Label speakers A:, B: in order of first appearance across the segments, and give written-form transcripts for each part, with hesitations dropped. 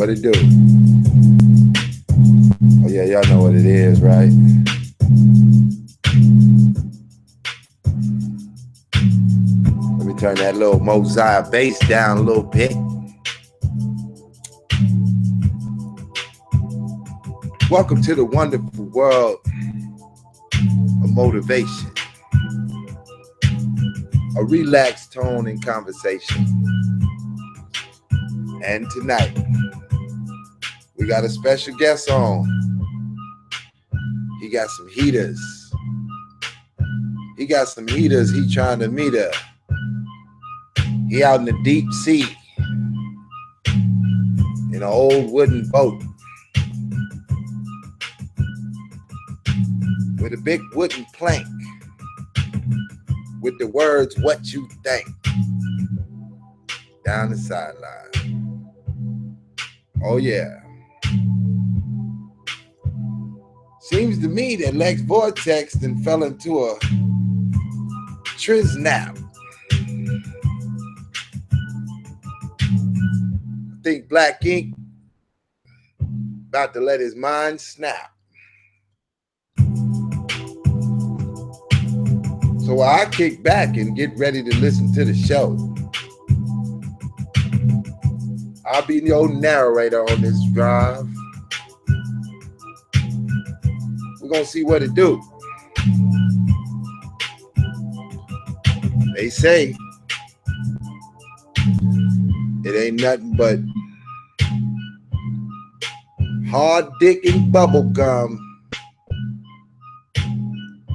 A: What it do? Oh yeah, y'all know what it is, right? Let me turn that little Mosiah bass down a little bit. Welcome to the wonderful world of motivation. A relaxed tone in conversation. And tonight, we got a special guest on. He got some heaters. He got some heaters he trying to meet her. He out in the deep sea in an old wooden boat with a big wooden plank with the words, "What you think?" down the sideline. Oh yeah. Seems to me that Lex Vortex then fell into a triznap. I think Blaqink about to let his mind snap. So while I kick back and get ready to listen to the show, I'll be your narrator on this drive. We're gonna see what it do. They say it ain't nothing but hard dick and bubble gum.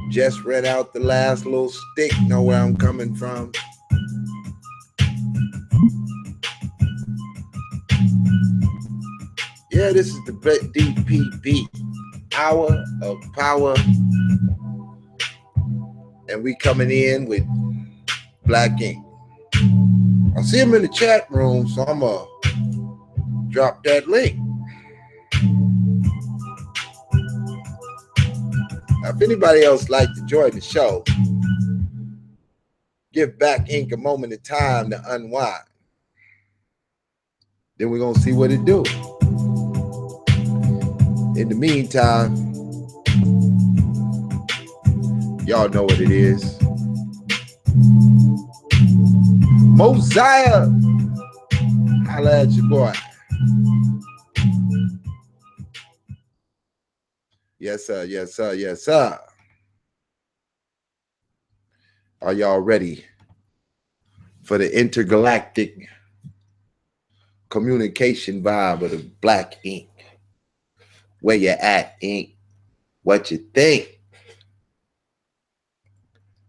A: Just read out the last little stick. Know where I'm coming from. Yeah, this is the DPP Hour of Power. And we coming in with Blaqink. I see him in the chat room, so I'm going to drop that link. Now, if anybody else like to join the show, give Blaqink a moment of time to unwind. Then we're going to see what it do. In the meantime, y'all know what it is. Mosiah, holla at your boy. Yes, sir. Yes, sir. Yes, sir. Are y'all ready for the intergalactic communication vibe of the Blaqink? Where you at, Ink? What you think?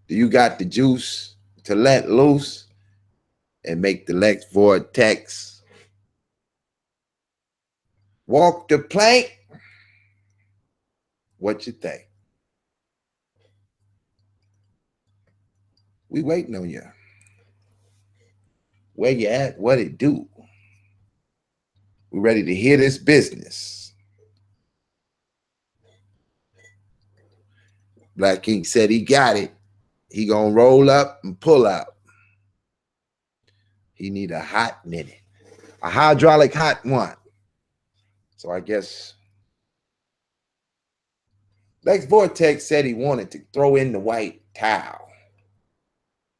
A: Do you got the juice to let loose and make the Lex Vortex walk the plank? What you think? We waiting on you. Where you at? What it do? We ready to hear this business. Blaqink said he got it. He gonna roll up and pull out. He need a hot minute, a hydraulic hot one. So I guess Lex Vortex said he wanted to throw in the white towel,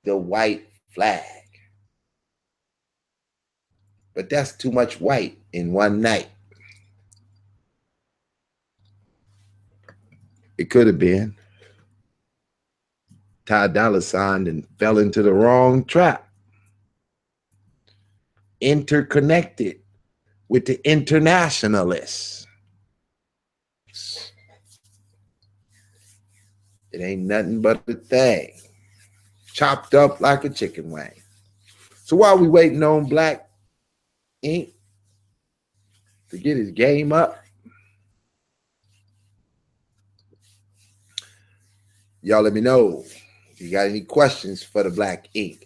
A: the white flag. But that's too much white in one night. It could have been. Ty Dolla $ign and fell into the wrong trap. Interconnected with the internationalists. It ain't nothing but a thing. Chopped up like a chicken wing. So while we waiting on Blaqink to get his game up, y'all let me know if you got any questions for the Blaqink.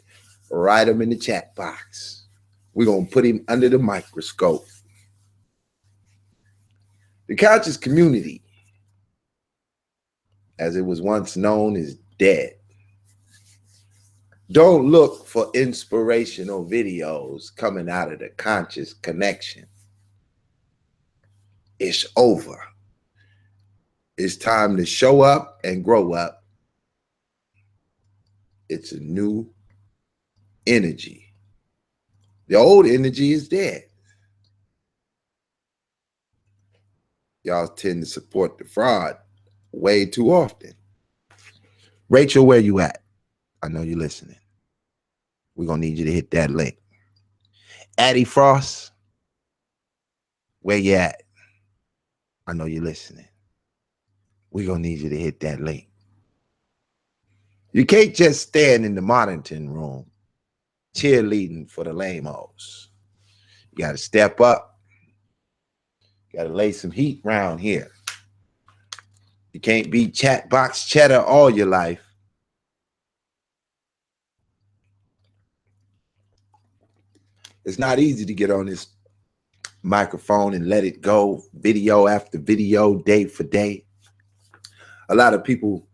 A: Write them in the chat box. We're going to put him under the microscope. The conscious community, as it was once known, is dead. Don't look for inspirational videos coming out of the conscious connection. It's over. It's time to show up and grow up. It's a new energy. The old energy is dead. Y'all tend to support the fraud way too often. Rachel, where you at? I know you're listening. We're going to need you to hit that link. Addie Frost, where you at? I know you're listening. We're going to need you to hit that link. You can't just stand in the monitoring room cheerleading for the lame-os. You got to step up. You got to lay some heat around here. You can't be chat box cheddar all your life. It's not easy to get on this microphone and let it go video after video, day for day. A lot of people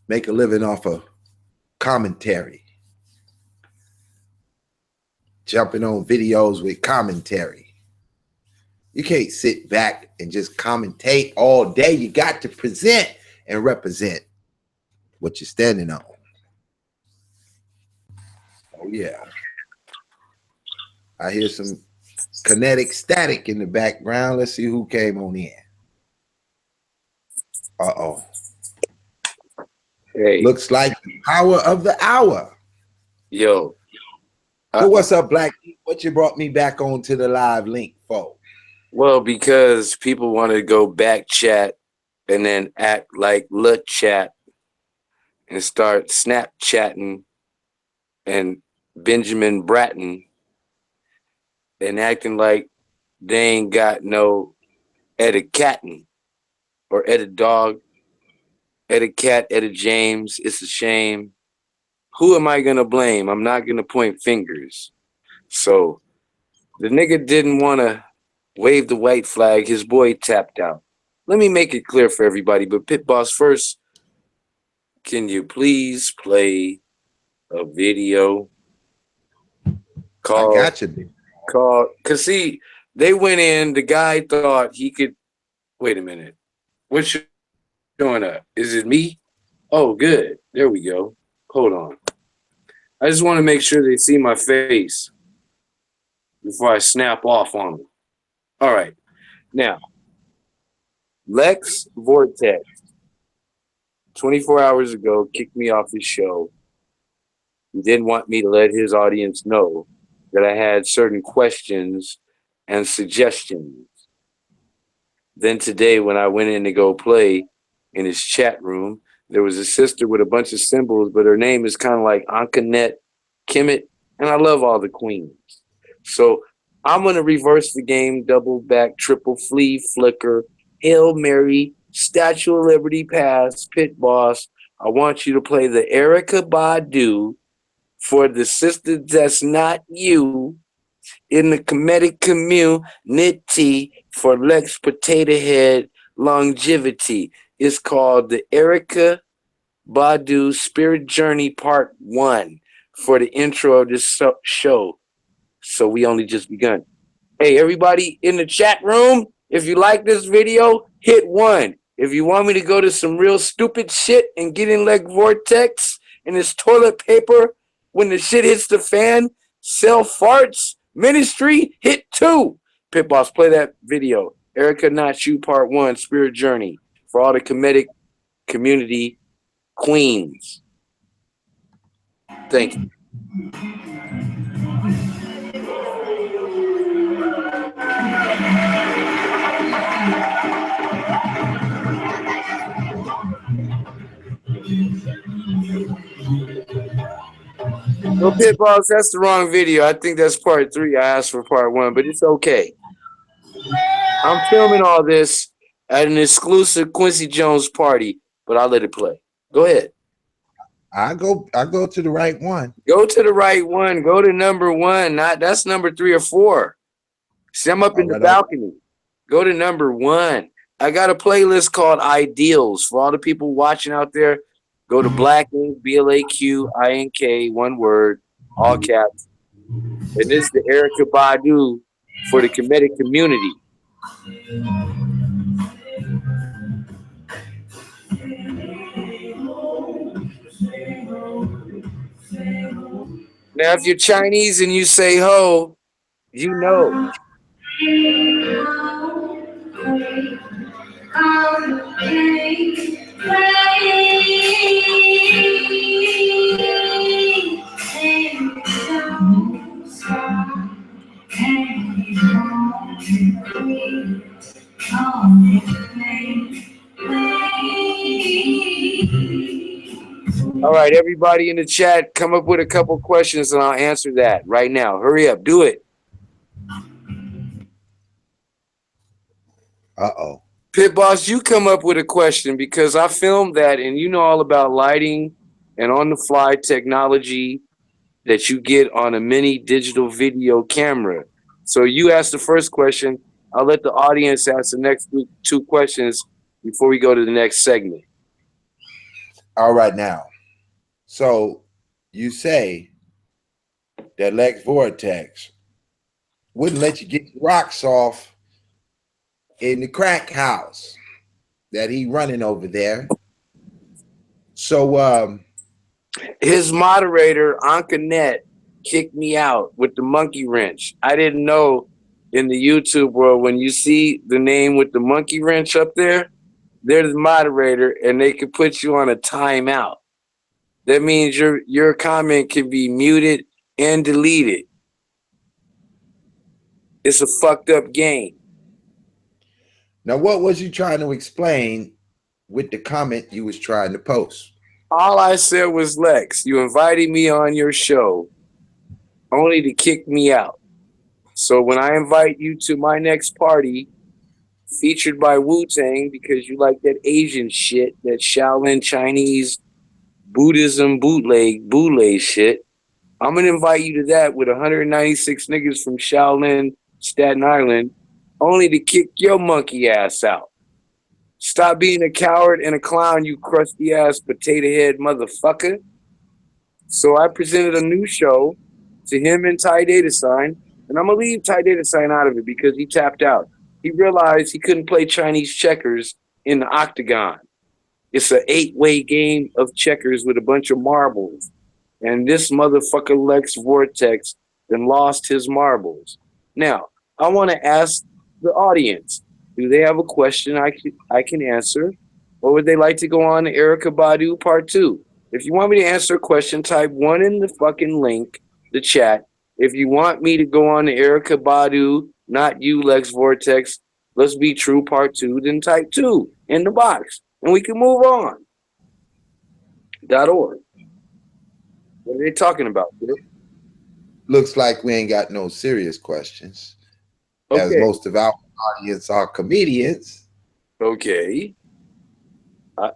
A: make a living off of commentary. Jumping on videos with commentary. You can't sit back and just commentate all day. You got to present and represent what you're standing on. Oh, yeah. I hear some kinetic static in the background. Let's see who came on in. Uh-oh.
B: Hey.
A: Looks like the power of the hour.
B: Yo.
A: So what's up, Blaqink? What you brought me back onto the live link for?
B: Well, because people want to go back chat and then act like look chat and start Snapchatting and Benjamin Bratton and acting like they ain't got no etiquette or edit dog, edit cat, edit James. It's a shame. Who am I going to blame? I'm not going to point fingers. So the nigga didn't want to wave the white flag. His boy tapped out. Let me make it clear for everybody. But Pit Boss, first, can you please play a video?
A: I got you.
B: Because see, they went in. The guy thought he could. Wait a minute. What's showing up? Is it me? Oh, good. There we go. Hold on. I just want to make sure they see my face before I snap off on them. All right. Now, Lex Vortex, 24 hours ago, kicked me off his show. He didn't want me to let his audience know that I had certain questions and suggestions. Then today, when I went in to go play in his chat room, there was a sister with a bunch of symbols, but her name is kind of like Ankanet Kemet, and I love all the queens. So I'm going to reverse the game, double back, triple flea, flicker, Hail Mary, Statue of Liberty pass, Pit Boss. I want you to play the Erykah Badu for the sister that's not you in the comedic community for Lex Potato Head longevity. It's called the Erykah Badu Spirit Journey Part 1 for the intro of this show. So we only just begun. Hey, everybody in the chat room, if you like this video, hit 1. If you want me to go to some real stupid shit and get in like Vortex and this toilet paper when the shit hits the fan, sell farts, ministry, hit 2. Pit Boss, play that video. Erykah Not You Part 1, Spirit Journey for all the comedic community queens. Thank you. No, Pit Boss, that's the wrong video. I think that's part 3. I asked for part 1, but it's okay. I'm filming all this at an exclusive Quincy Jones party, but I'll let it play. Go ahead.
A: I go to the right one.
B: Go to the right one. Go to number 1. That's number 3 or 4. See, I'm up in the balcony. Go to number 1. I got a playlist called Ideals for all the people watching out there. Go to Blaqink, Blaqink, one word, all caps. And this is the Erykah Badu for the comedic community. Now, if you're Chinese and you say ho, you know. All right, everybody in the chat, come up with a couple questions and I'll answer that right now. Hurry up, do it.
A: Uh-oh.
B: Pit Boss, you come up with a question because I filmed that and you know all about lighting and on-the-fly technology that you get on a mini digital video camera. So you ask the first question. I'll let the audience ask the next two questions before we go to the next segment.
A: All right, now. So you say that Lex Vortex wouldn't let you get rocks off in the crack house that he running over there. So
B: his moderator, Ankanet, kicked me out with the monkey wrench. I didn't know in the YouTube world, when you see the name with the monkey wrench up there, they're the moderator and they can put you on a timeout. That means your comment can be muted and deleted. It's a fucked up game.
A: Now, what was you trying to explain with the comment you was trying to post?
B: All I said was, Lex, you invited me on your show only to kick me out. So when I invite you to my next party, featured by Wu-Tang, because you like that Asian shit, that Shaolin Chinese Buddhism bootleg shit, I'm going to invite you to that with 196 niggas from Shaolin, Staten Island, only to kick your monkey ass out. Stop being a coward and a clown, you crusty ass potato head motherfucker. So I presented a new show to him and Ty Data Sign, and I'm going to leave Ty Data Sign out of it because he tapped out. He realized he couldn't play Chinese checkers in the octagon. It's an 8-way game of checkers with a bunch of marbles. And this motherfucker Lex Vortex then lost his marbles. Now, I want to ask the audience, do they have a question I can answer? Or would they like to go on to Erykah Badu Part 2? If you want me to answer a question, type 1 in the fucking link, the chat. If you want me to go on to Erykah Badu, not you, Lex Vortex, Let's Be True Part 2, then type 2 in the box. And we can move on. .org. What are they talking about, dude?
A: Looks like we ain't got no serious questions.
B: Okay.
A: As most of our audience are comedians.
B: Okay.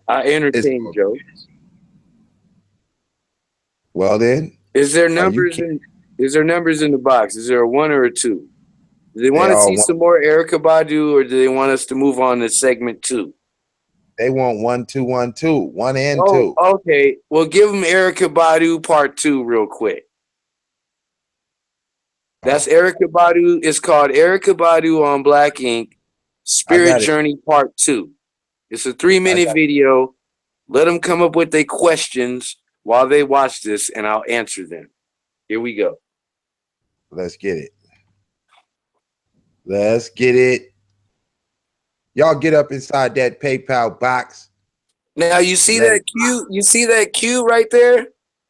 B: I entertain jokes.
A: Well then.
B: Is there numbers in the box? Is there a 1 or a 2? Do they want to see some more Erykah Badu, or do they want us to move on to segment 2?
A: They want 1, 2, 1, 2. 1 and 2.
B: Okay. Well, give them Erykah Badu Part 2 real quick. That's Erykah Badu. It's called Erykah Badu on Blaqink, Spirit Journey Part 2. It's a 3-minute video. Let them come up with their questions while they watch this, and I'll answer them. Here we go.
A: Let's get it. Let's get it. Y'all get up inside that PayPal box.
B: Now you see that Q? You see that Q right there?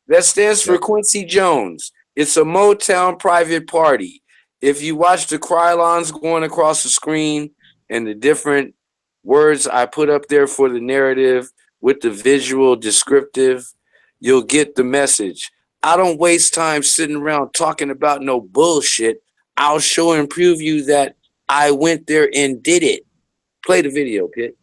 B: That stands for Quincy Jones. It's a Motown private party. If you watch the Krylons going across the screen and the different words I put up there for the narrative with the visual descriptive, you'll get the message. I don't waste time sitting around talking about no bullshit. I'll show and prove you that I went there and did it. Play the video, Pit.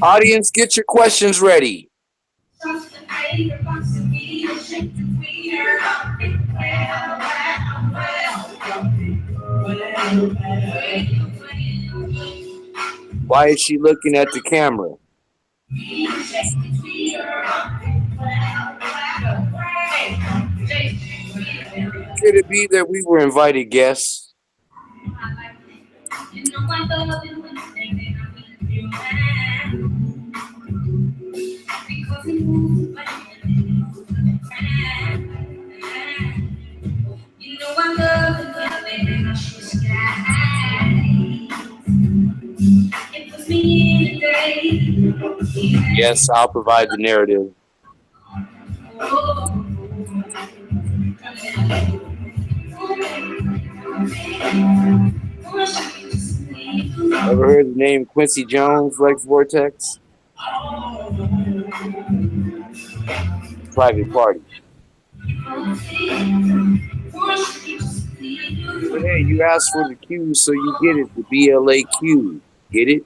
B: Audience, get your questions ready. Why is she looking at the camera? Could it be that we were invited guests? Yes, I'll provide the narrative. Ever heard the name Quincy Jones, Lex Vortex? Private Party. But hey, you asked for the Q, so you get it. The BLAQ. Get it?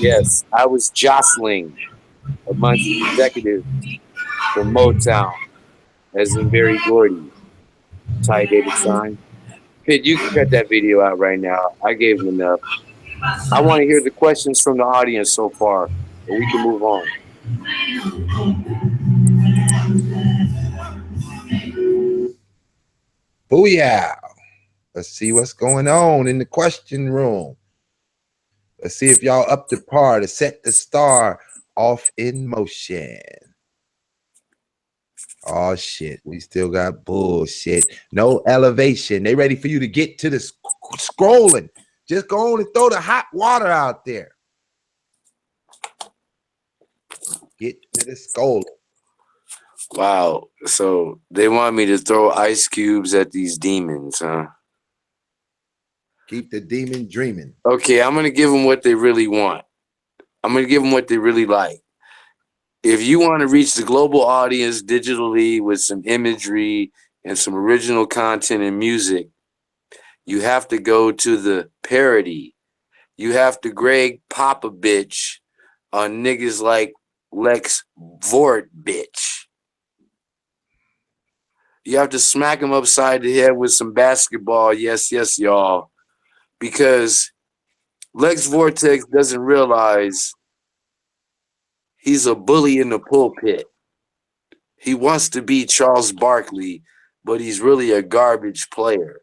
B: Yes, I was jostling amongst executives from Motown, as in Barry Gordy. Ty David Sign. Pitt, you can cut that video out right now. I gave him enough. I want to hear the questions from the audience so far, but we can move on.
A: Booyah. Let's see what's going on in the question room. Let's see if y'all up to par to set the star off in motion. Oh, shit. We still got bullshit. No elevation. They ready for you to get to the scrolling. Just go on and throw the hot water out there. Get to the scrolling.
B: Wow. So they want me to throw ice cubes at these demons, huh?
A: Keep the demon dreaming.
B: Okay, I'm going to give them what they really want. I'm going to give them what they really like. If you want to reach the global audience digitally with some imagery and some original content and music, you have to go to the parody. You have to Greg Papa bitch on niggas like Lex Vort bitch. You have to smack him upside the head with some basketball. Yes, yes, y'all. Because Lex Vortex doesn't realize he's a bully in the pulpit. He wants to be Charles Barkley, but he's really a garbage player.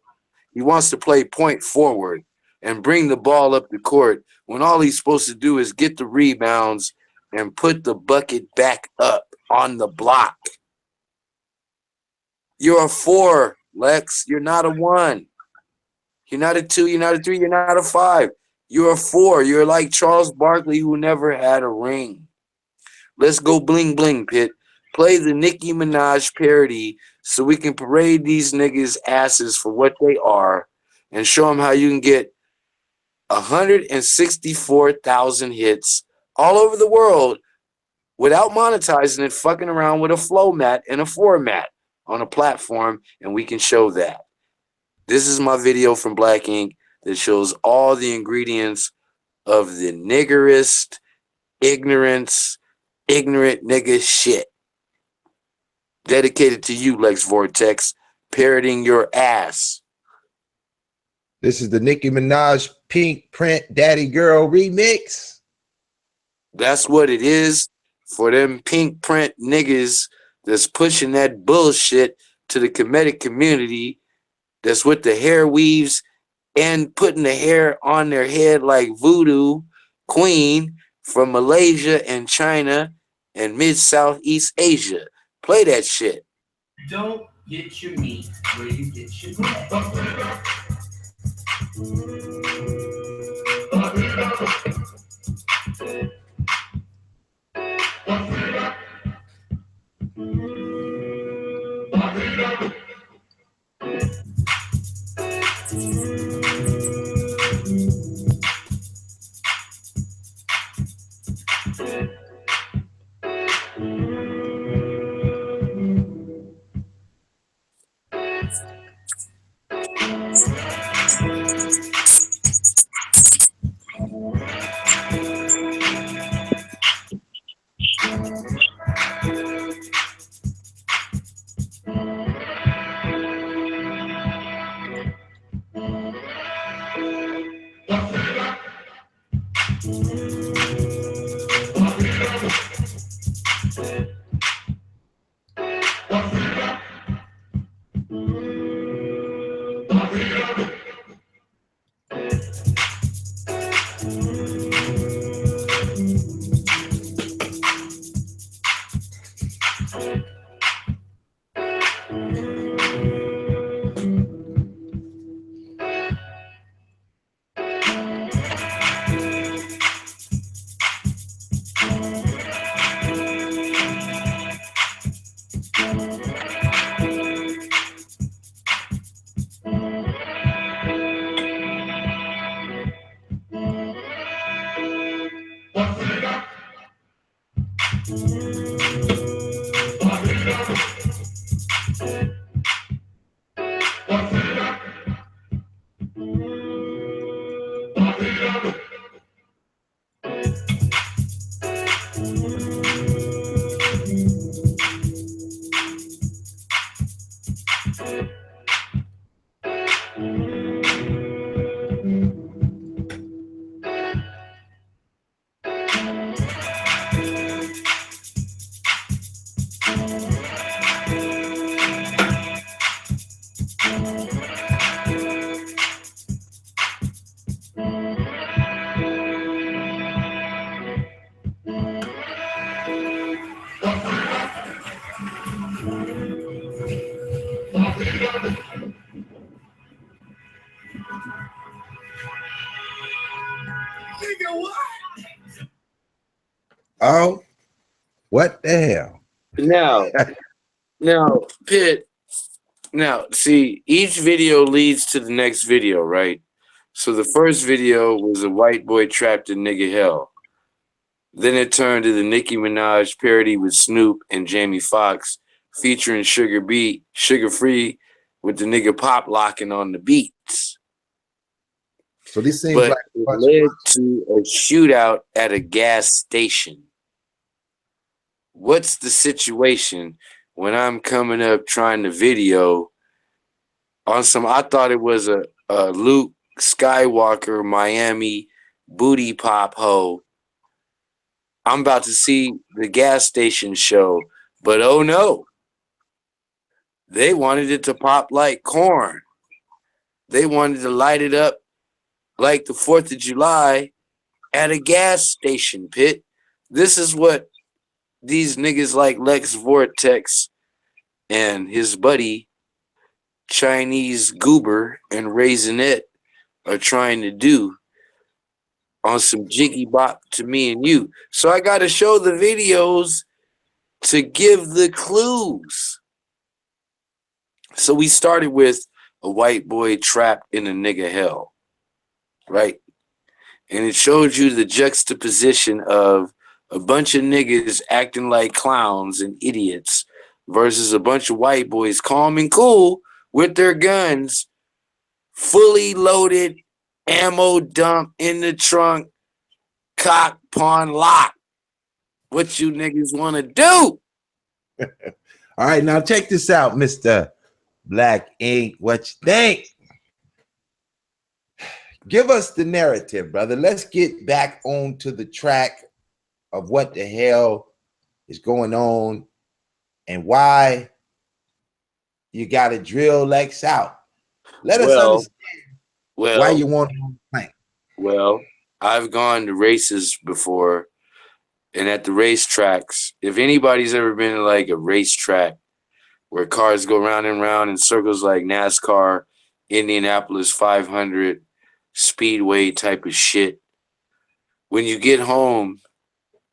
B: He wants to play point forward and bring the ball up the court when all he's supposed to do is get the rebounds and put the bucket back up on the block. You're a 4, Lex. You're not a 1. You're not a 2. You're not a 3. You're not a 5. You're a 4. You're like Charles Barkley, who never had a ring. Let's go bling bling, Pitt. Play the Nicki Minaj parody so we can parade these niggas' asses for what they are and show them how you can get 164,000 hits all over the world without monetizing it, fucking around with a flow mat and a format on a platform, and we can show that. This is my video from Blaqink that shows all the ingredients of the niggerist, ignorant nigga shit. Dedicated to you, Lex Vortex, parroting your ass.
A: This is the Nicki Minaj Pink Print Daddy Girl remix.
B: That's what it is for them pink print niggas that's pushing that bullshit to the comedic community, that's with the hair weaves and putting the hair on their head like voodoo queen from Malaysia and China and mid-Southeast Asia. Play that shit.
C: Don't get your meat where you get your bread.
A: Oh, what the hell?
B: Now, Pitt. Now, see, each video leads to the next video, right? So the first video was a white boy trapped in nigga hell. Then it turned to the Nicki Minaj parody with Snoop and Jamie Foxx featuring Sugar Free with the nigga pop locking on the beats.
A: So this seems
B: But
A: like
B: it led to a shootout at a gas station. What's the situation when I'm coming up trying to video on some, I thought it was a Luke Skywalker Miami booty pop hoe. I'm about to see the gas station show, but oh no. They wanted it to pop like corn. They wanted to light it up like the 4th of July at a gas station, Pit. This is what these niggas like Lex Vortex and his buddy Chinese Goober and Raisinette are trying to do on some jiggy bop to me and you. So I got to show the videos to give the clues. So we started with a white boy trapped in a nigga hell, right? And it showed you the juxtaposition of a bunch of niggas acting like clowns and idiots versus a bunch of white boys calm and cool with their guns, fully loaded, ammo dump in the trunk, cock, pawn, lock. What you niggas want to do?
A: All right, now check this out, Mr. Blaqink. What you think? Give us the narrative, brother. Let's get back onto the track of what the hell is going on and why you got to drill Lex out. Let us understand why you want to play.
B: Well, I've gone to races before, and at the racetracks, if anybody's ever been to like a racetrack where cars go round and round in circles like NASCAR, Indianapolis 500, Speedway type of shit, when you get home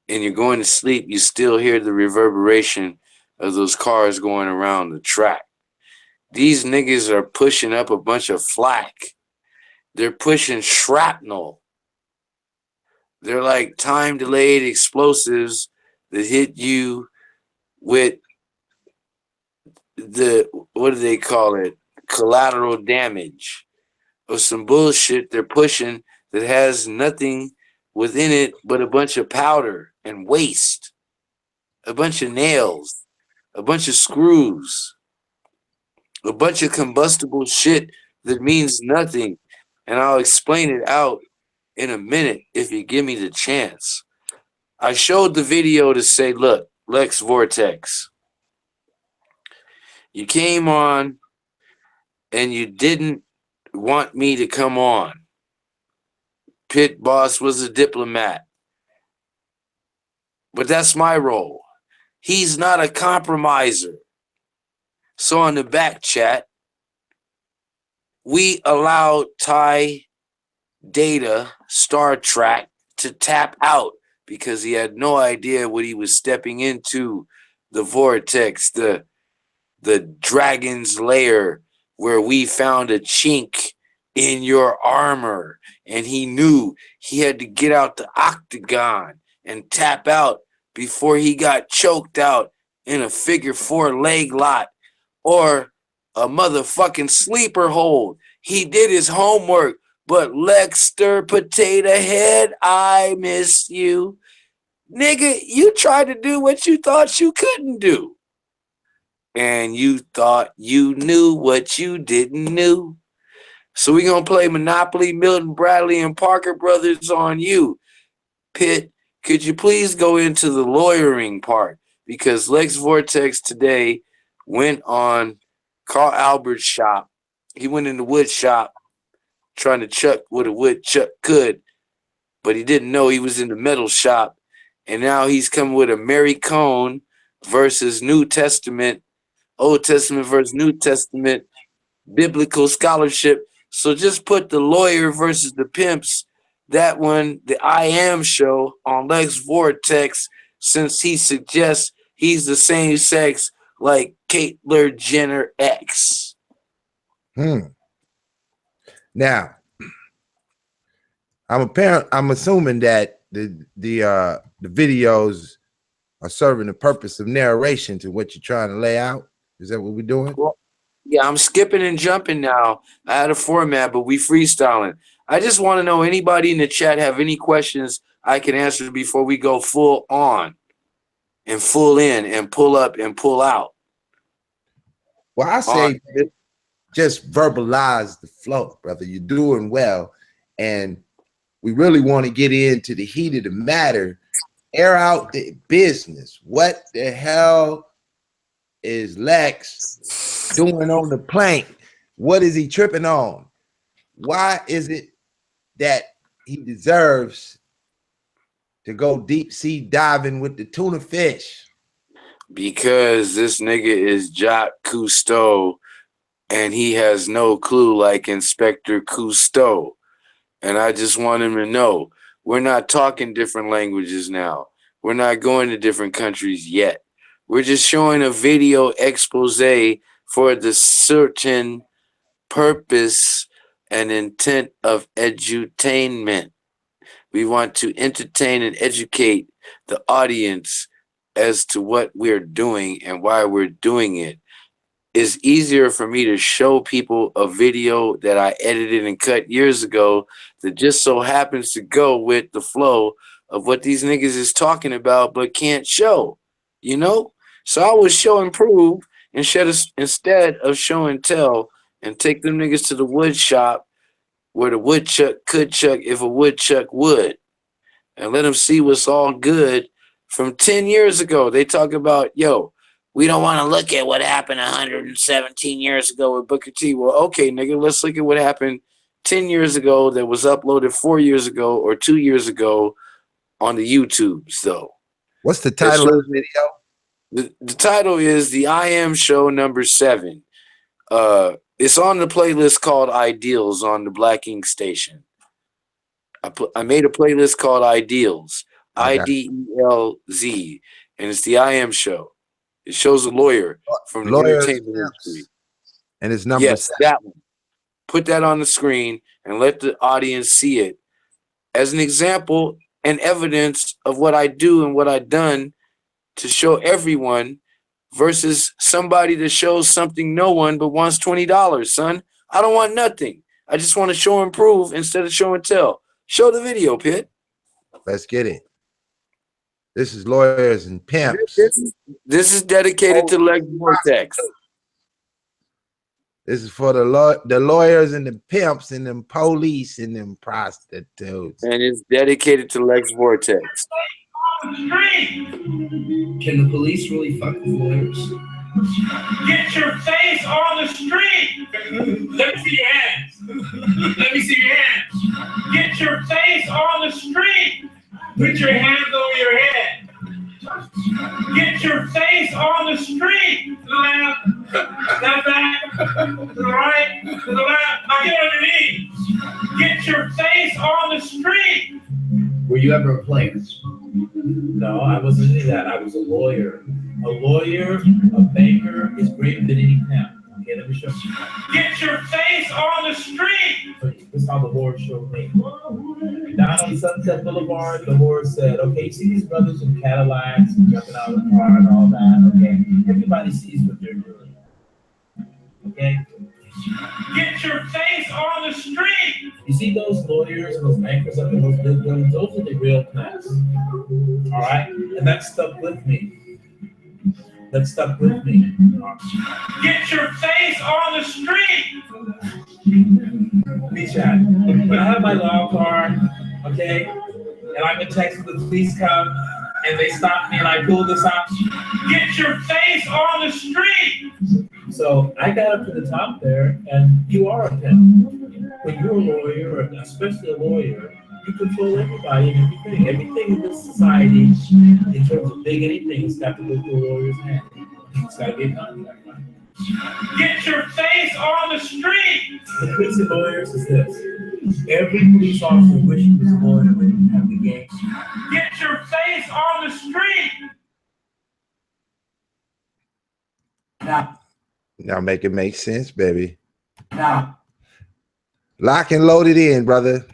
B: and you're going to sleep, you still hear the reverberation of those cars going around the track. These niggas are pushing up a bunch of flak. They're pushing shrapnel. They're like time-delayed explosives that hit you with the, what do they call it? Collateral damage or some bullshit they're pushing that has nothing within it but a bunch of powder and waste, a bunch of nails, a bunch of screws, a bunch of combustible shit that means nothing. And I'll explain it out in a minute if you give me the chance. I showed the video to say, look, Lex Vortex, you came on and you didn't want me to come on. Pit Boss was a diplomat. But that's my role. He's not a compromiser. So on the back chat, we allowed Ty Data, Star Trek, to tap out because he had no idea what he was stepping into. The Vortex, the dragon's lair, where we found a chink in your armor, and he knew he had to get out the octagon and tap out before he got choked out in a figure 4 leg lot or a motherfucking sleeper hold. He did his homework, but Lexter Potato Head, I miss you. Nigga, you tried to do what you thought you couldn't do. And you thought you knew what you didn't know. So we're going to play Monopoly, Milton Bradley, and Parker Brothers on you. Pitt, could you please go into the lawyering part? Because Lex Vortex today went on Carl Albert's shop. He went in the wood shop trying to chuck what a woodchuck could, but he didn't know he was in the metal shop. And now he's coming with a Mary Cone versus New Testament, Old Testament versus New Testament, biblical scholarship. So just put the lawyer versus the pimps, that one, the I Am show on Lex Vortex, since he suggests he's the same sex like Caitlyn Jenner X.
A: Now, I'm assuming that the videos are serving the purpose of narration to what you're trying to lay out. Is that what we're doing?
B: Well, yeah, I'm skipping and jumping now. I had a format, but we freestyling. I just want to know, anybody in the chat have any questions I can answer before we go full on and full in and pull up and pull out?
A: Well, I say just verbalize the flow, brother. You're doing well. And we really want to get into the heat of the matter, air out the business. What the hell is Lex doing on the plank? What is he tripping on? Why is it that he deserves to go deep sea diving with the tuna fish?
B: Because this nigga is Jacques Cousteau and he has no clue, like Inspector Cousteau. And I just want him to know, we're not talking different languages now. We're not going to different countries yet. We're just showing a video expose for the certain purpose and intent of edutainment. We want to entertain and educate the audience as to what we're doing and why we're doing it. It's easier for me to show people a video that I edited and cut years ago that just so happens to go with the flow of what these niggas is talking about but can't show, you know? So I would show and prove instead of show and tell, and take them niggas to the wood shop where the woodchuck could chuck if a woodchuck would, and let them see what's all good from 10 years ago. They talk about, yo, we don't want to look at what happened 117 years ago with Booker T. Well, okay, nigga, let's look at what happened 10 years ago that was uploaded 4 years ago or 2 years ago on the YouTubes, though.
A: What's the title of the video?
B: The title is The I Am Show number 7. It's on the playlist called Ideals on the Blaqink station. I made a playlist called Ideals, IDELZ, and it's the I Am Show. It shows a lawyer from the entertainment industry.
A: And it's number 7.
B: That one. Put that on the screen and let the audience see it as an example and evidence of what I do and what I've done to show everyone, versus somebody that shows something no one but wants $20, son. I don't want nothing. I just want to show and prove instead of show and tell. Show the video, Pitt.
A: Let's get it. This is Lawyers and Pimps.
B: This is dedicated to Lex Vortex.
A: This is for the lawyers and the pimps and them police and them prostitutes.
B: And it's dedicated to Lex Vortex.
C: Can the police really fuck with lawyers? Get your face on the street! Let me see your hands. Let me see your hands. Get your face on the street! Put your hands over your head. Get your face on the street! To the left, step back, to the right, to the left. Now get on your knees. Get your face on the street! Were you ever a player? No, I wasn't any of that. I was a lawyer. A lawyer, a banker is greater than any pimp. Okay, let me show you. Get your face on the street! That's how the horror showed me. Down on Sunset Boulevard, the horror said, okay, you see these brothers in Cadillacs and jumping out of the car and all that, okay? Everybody sees what they're doing. Okay?
D: Get your face on the street!
C: You see those lawyers and those bankers up in those big buildings? Those are the real class. All right? And that stuck with me. That stuck with me.
D: Get your face on the street!
C: B-Chat. When I have my law card, okay, and I'm in Texas, the police come and they stop me and I pull this out.
D: Get your face on the street!
C: So I got up to the top there, and you are a pimp. When you're a lawyer, especially a lawyer, you control everybody and everything. Everything in this society, in terms of big anything, has got to go through a lawyer's hand. It's got to be a contract, right?
D: Get your face on the street!
C: The crazy lawyers is this. Every police officer wishes he was a lawyer when you have the game.
D: Get your face on the street!
A: Now make it make sense, baby.
C: Now.
A: Lock and load it in, brother.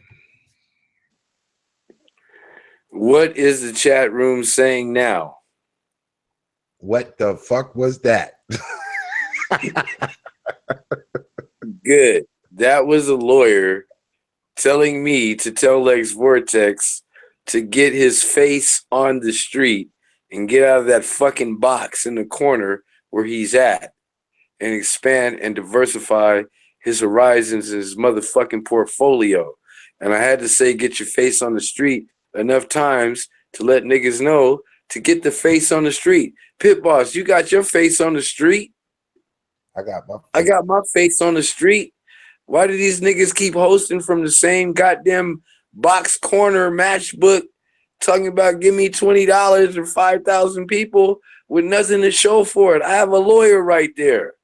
B: What is the chat room saying now?
A: What the fuck was that?
B: Good. That was a lawyer telling me to tell Lex Vortex to get his face on the street and get out of that fucking box in the corner where he's at and expand and diversify his horizons and his motherfucking portfolio. And I had to say, get your face on the street enough times to let niggas know to get the face on the street. Pit Boss, you got your face on the street? I got my face on the street. Why do these niggas keep hosting from the same goddamn box corner matchbook talking about give me $20 or 5,000 people with nothing to show for it? I have a lawyer right there.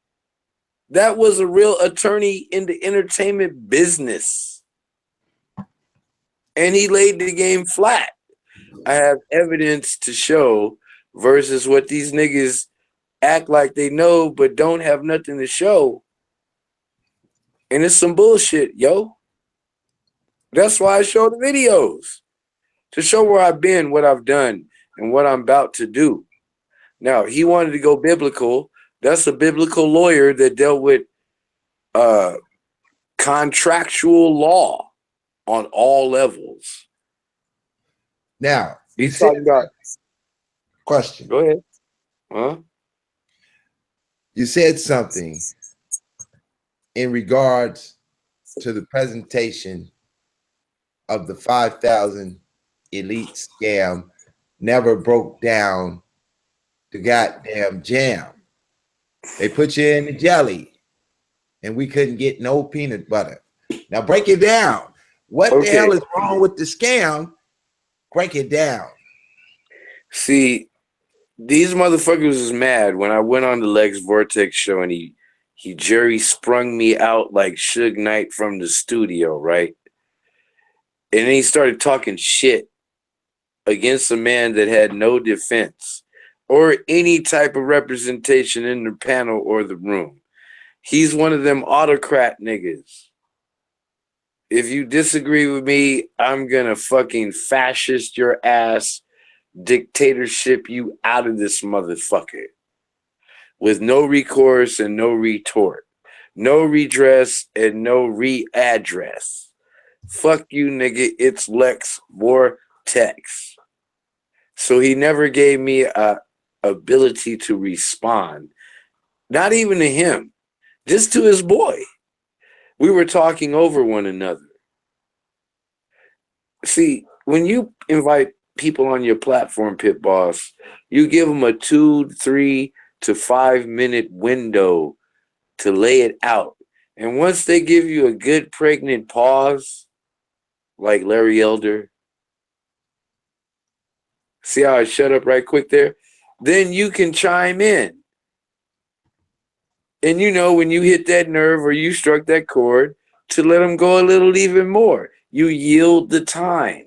B: That was a real attorney in the entertainment business. And he laid the game flat. I have evidence to show versus what these niggas act like they know but don't have nothing to show. And it's some bullshit, yo. That's why I show the videos. To show where I've been, what I've done, and what I'm about to do. Now, he wanted to go biblical. That's a biblical lawyer that dealt with contractual law on all levels.
A: Now,
B: he's talking about
A: question.
B: Go ahead. Huh?
A: You said something in regards to the presentation of the 5,000 elite scam never broke down the goddamn jam. They put you in the jelly and we couldn't get no peanut butter. Now break it down. What the hell is wrong with the scam? Break it down.
B: See, these motherfuckers was mad when I went on the Lex Vortex show and he Jerry sprung me out like Suge Knight from the studio, right? And then he started talking shit against a man that had no defense or any type of representation in the panel or the room. He's one of them autocrat niggas. If you disagree with me, I'm gonna fucking fascist your ass, dictatorship you out of this motherfucker. With no recourse and no retort. No redress and no readdress. Fuck you, nigga. It's Lex Vortex. So he never gave me a ability to respond. Not even to him. Just to his boy. We were talking over one another. See, when you invite people on your platform, Pit Boss, you give them a 2, 3 to 5 minute window to lay it out. And once they give you a good pregnant pause, like Larry Elder, see how I shut up right quick there? Then you can chime in. And you know, when you hit that nerve or you struck that chord, to let them go a little even more. You yield the time.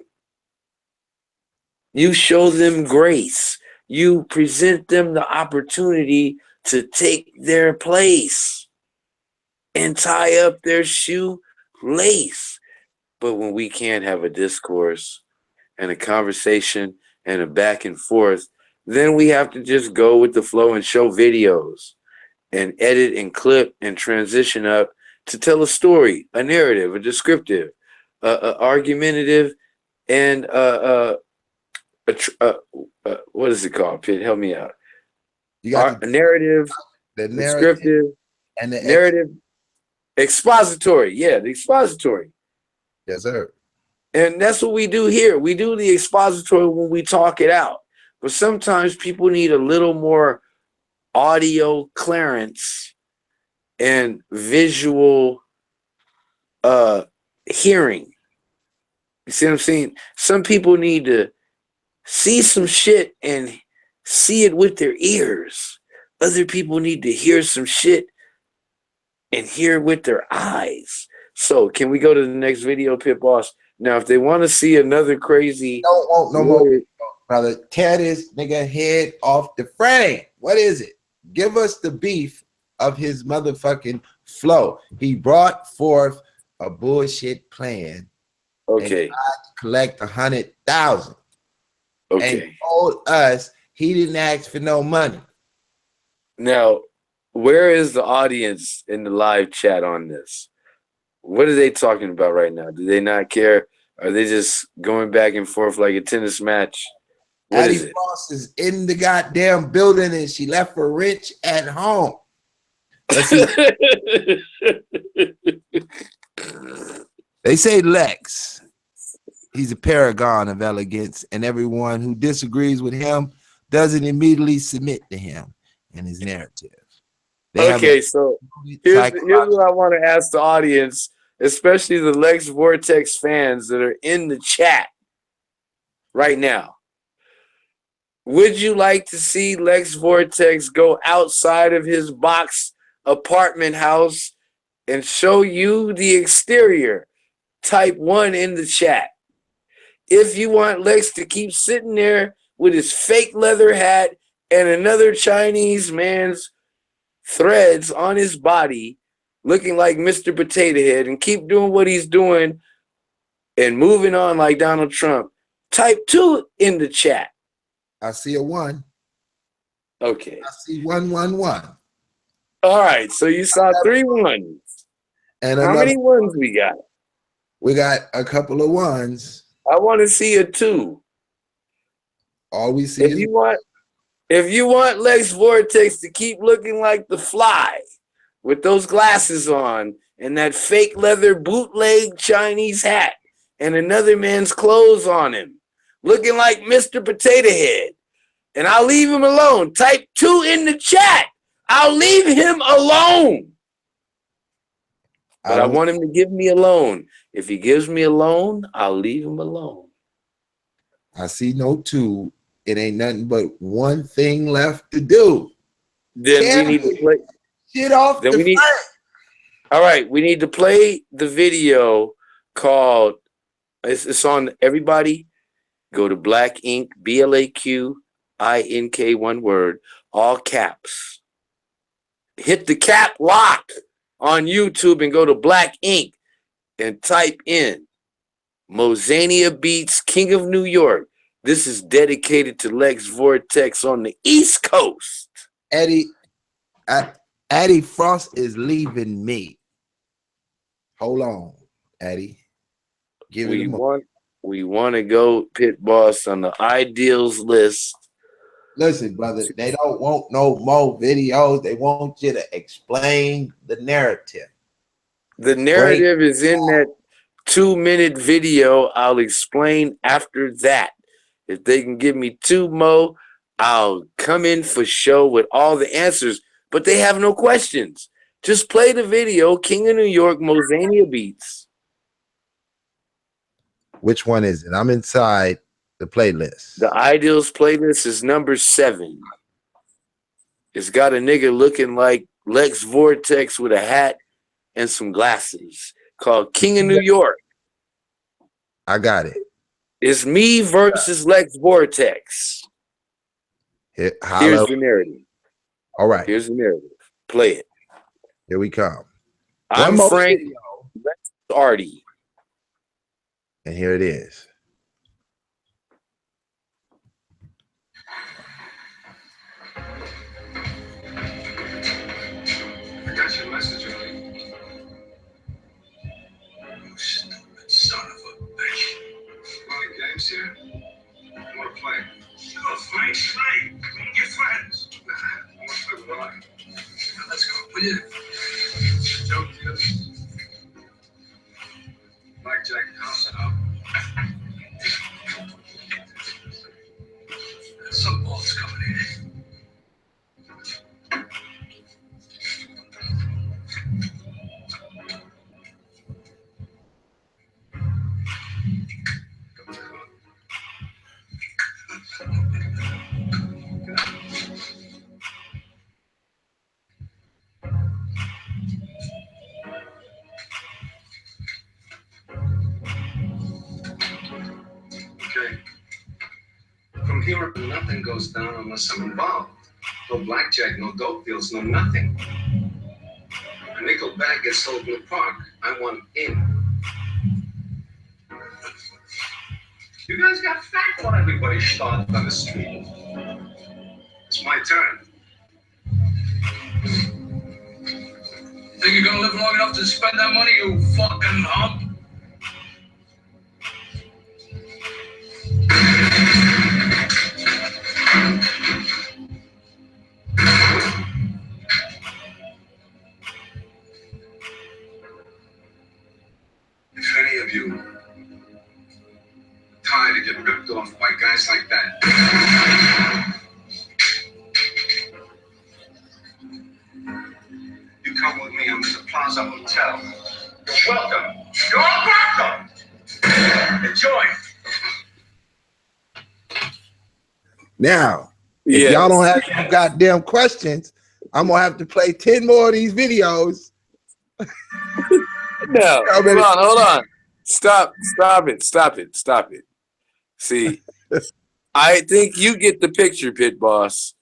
B: You show them grace. You present them the opportunity to take their place and tie up their shoelace. But when we can't have a discourse and a conversation and a back and forth, then we have to just go with the flow and show videos and edit and clip and transition up to tell a story, a narrative, a descriptive, argumentative, and what is it called? Pitt, help me out.
A: You got
B: A narrative,
A: the narrative,
B: descriptive,
A: and the
B: narrative, expository. Yeah, the expository.
A: Yes, sir.
B: And that's what we do here. We do the expository when we talk it out. But sometimes people need a little more audio clearance and visual hearing. You see what I'm saying? Some people need to see some shit and see it with their ears. Other people need to hear some shit and hear it with their eyes. So can we go to the next video, Pit Boss? Now, if they want to see another crazy,
A: don't want no more, brother. Tear this nigga head off the frame. What is it? Give us the beef of his motherfucking flow. He brought forth a bullshit plan.
B: Okay.
A: And tried to collect 100,000.
B: Okay.
A: And told us he didn't ask for no money.
B: Now, where is the audience in the live chat on this? What are they talking about right now? Do they not care? Are they just going back and forth like a tennis match? What
A: Addie
B: is it?
A: Frost is in the goddamn building and she left her wrench at home. Let's see. They say Lex, he's a paragon of elegance, and everyone who disagrees with him doesn't immediately submit to him and his narrative.
B: Okay, so here's what I want to ask the audience, especially the Lex Vortex fans that are in the chat right now. Would you like to see Lex Vortex go outside of his box apartment house and show you the exterior? Type 1 in the chat. If you want Lex to keep sitting there with his fake leather hat and another Chinese man's threads on his body, looking like Mr. Potato Head, and keep doing what he's doing and moving on like Donald Trump, type 2 in the chat.
A: I see a 1.
B: Okay.
A: I see 1, 1, 1.
B: All right. So you saw 3 1s.
A: And
B: how many 1s we got?
A: We got a couple of 1s.
B: I want to see a 2.
A: All we see
B: if you want Lex Vortex to keep looking like the Fly with those glasses on and that fake leather bootleg Chinese hat and another man's clothes on him, looking like Mr. Potato Head, and I'll leave him alone. Type 2 in the chat. I'll leave him alone. But I want him to give me a loan. If he gives me a loan, I'll leave him alone.
A: I see no 2. It ain't nothing but one thing left to do.
B: Then we need to play
A: shit off the frame.
B: All right, we need to play the video called, it's on everybody. Go to Blaqink, Blaqink, one word, all caps. Hit the cap lock on YouTube and go to Blaqink and type in Mozania Beats, King of New York. This is dedicated to Lex Vortex on the East Coast.
A: Addie Frost is leaving me. Hold on, Addie.
B: We want to go, Pit Boss, on the ideals list.
A: Listen, brother, they don't want no more videos. They want you to explain the narrative.
B: The narrative is in that 2-minute video. I'll explain after that. If they can give me 2 more, I'll come in for show with all the answers. But they have no questions. Just play the video, King of New York, Mozania Beats.
A: Which one is it? I'm inside the playlist.
B: The Ideals playlist is number 7. It's got a nigga looking like Lex Vortex with a hat and some glasses called King of New York.
A: I got it.
B: It's me versus Lex Vortex. Here's the narrative.
A: All right.
B: Here's the narrative. Play it.
A: Here we come.
B: I'm Frank. Lex Artie.
A: And here it is.
C: I got your message early. You stupid son of a bitch. Playing games here? I want to play. You want to play? Play. Me and your friends. Nah, I want to play with Ryan. Now let's go. Will you? Joke, yes. Blackjack house up. Some ball's coming in. Okay. From here, nothing goes down unless I'm involved. No blackjack, no dope deals, no nothing. A nickel bag gets sold in the park. I want in. You guys got fat while everybody started on the street. It's my turn. Think you're gonna live long enough to spend that money, you fucking hump? If any of you tired of getting ripped off by guys like that, you come with me. I'm at the Plaza Hotel. You're welcome. You're all welcome. Enjoy.
A: Now, if y'all don't have some goddamn questions, I'm gonna have to play 10 more of these videos.
B: No, hold on. Stop it. See, I think you get the picture, Pit Boss.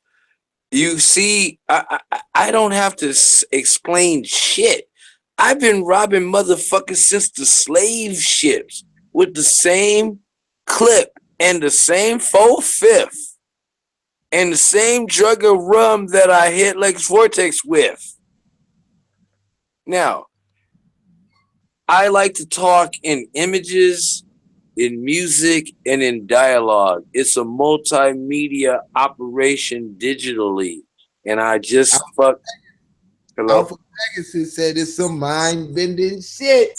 B: You see, I don't have to explain shit. I've been robbing motherfuckers since the slave ships with the same clip and the same 4/5 and the same drug of rum that I hit Lex Vortex with. Now, I like to talk in images, in music, and in dialogue. It's a multimedia operation digitally. And I just Hello?
A: Alpha Pegasus said it's some mind-bending shit.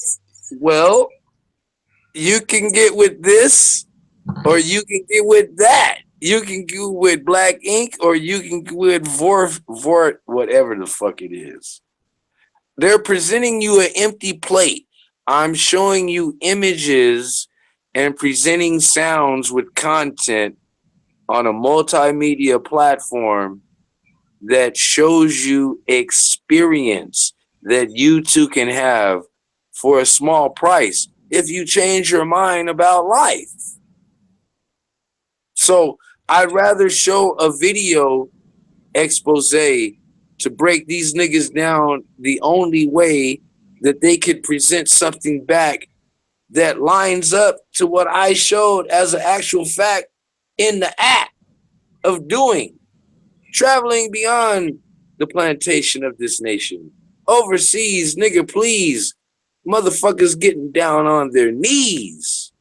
B: Well, you can get with this, or you can get with that. You can go with Blaqink, or you can go with Vort, whatever the fuck it is. They're presenting you an empty plate. I'm showing you images and presenting sounds with content on a multimedia platform that shows you experience that you too can have for a small price if you change your mind about life. So I'd rather show a video expose to break these niggas down the only way that they could present something back that lines up to what I showed as an actual fact in the act of doing. Traveling beyond the plantation of this nation. Overseas, nigga, please. Motherfuckers getting down on their knees.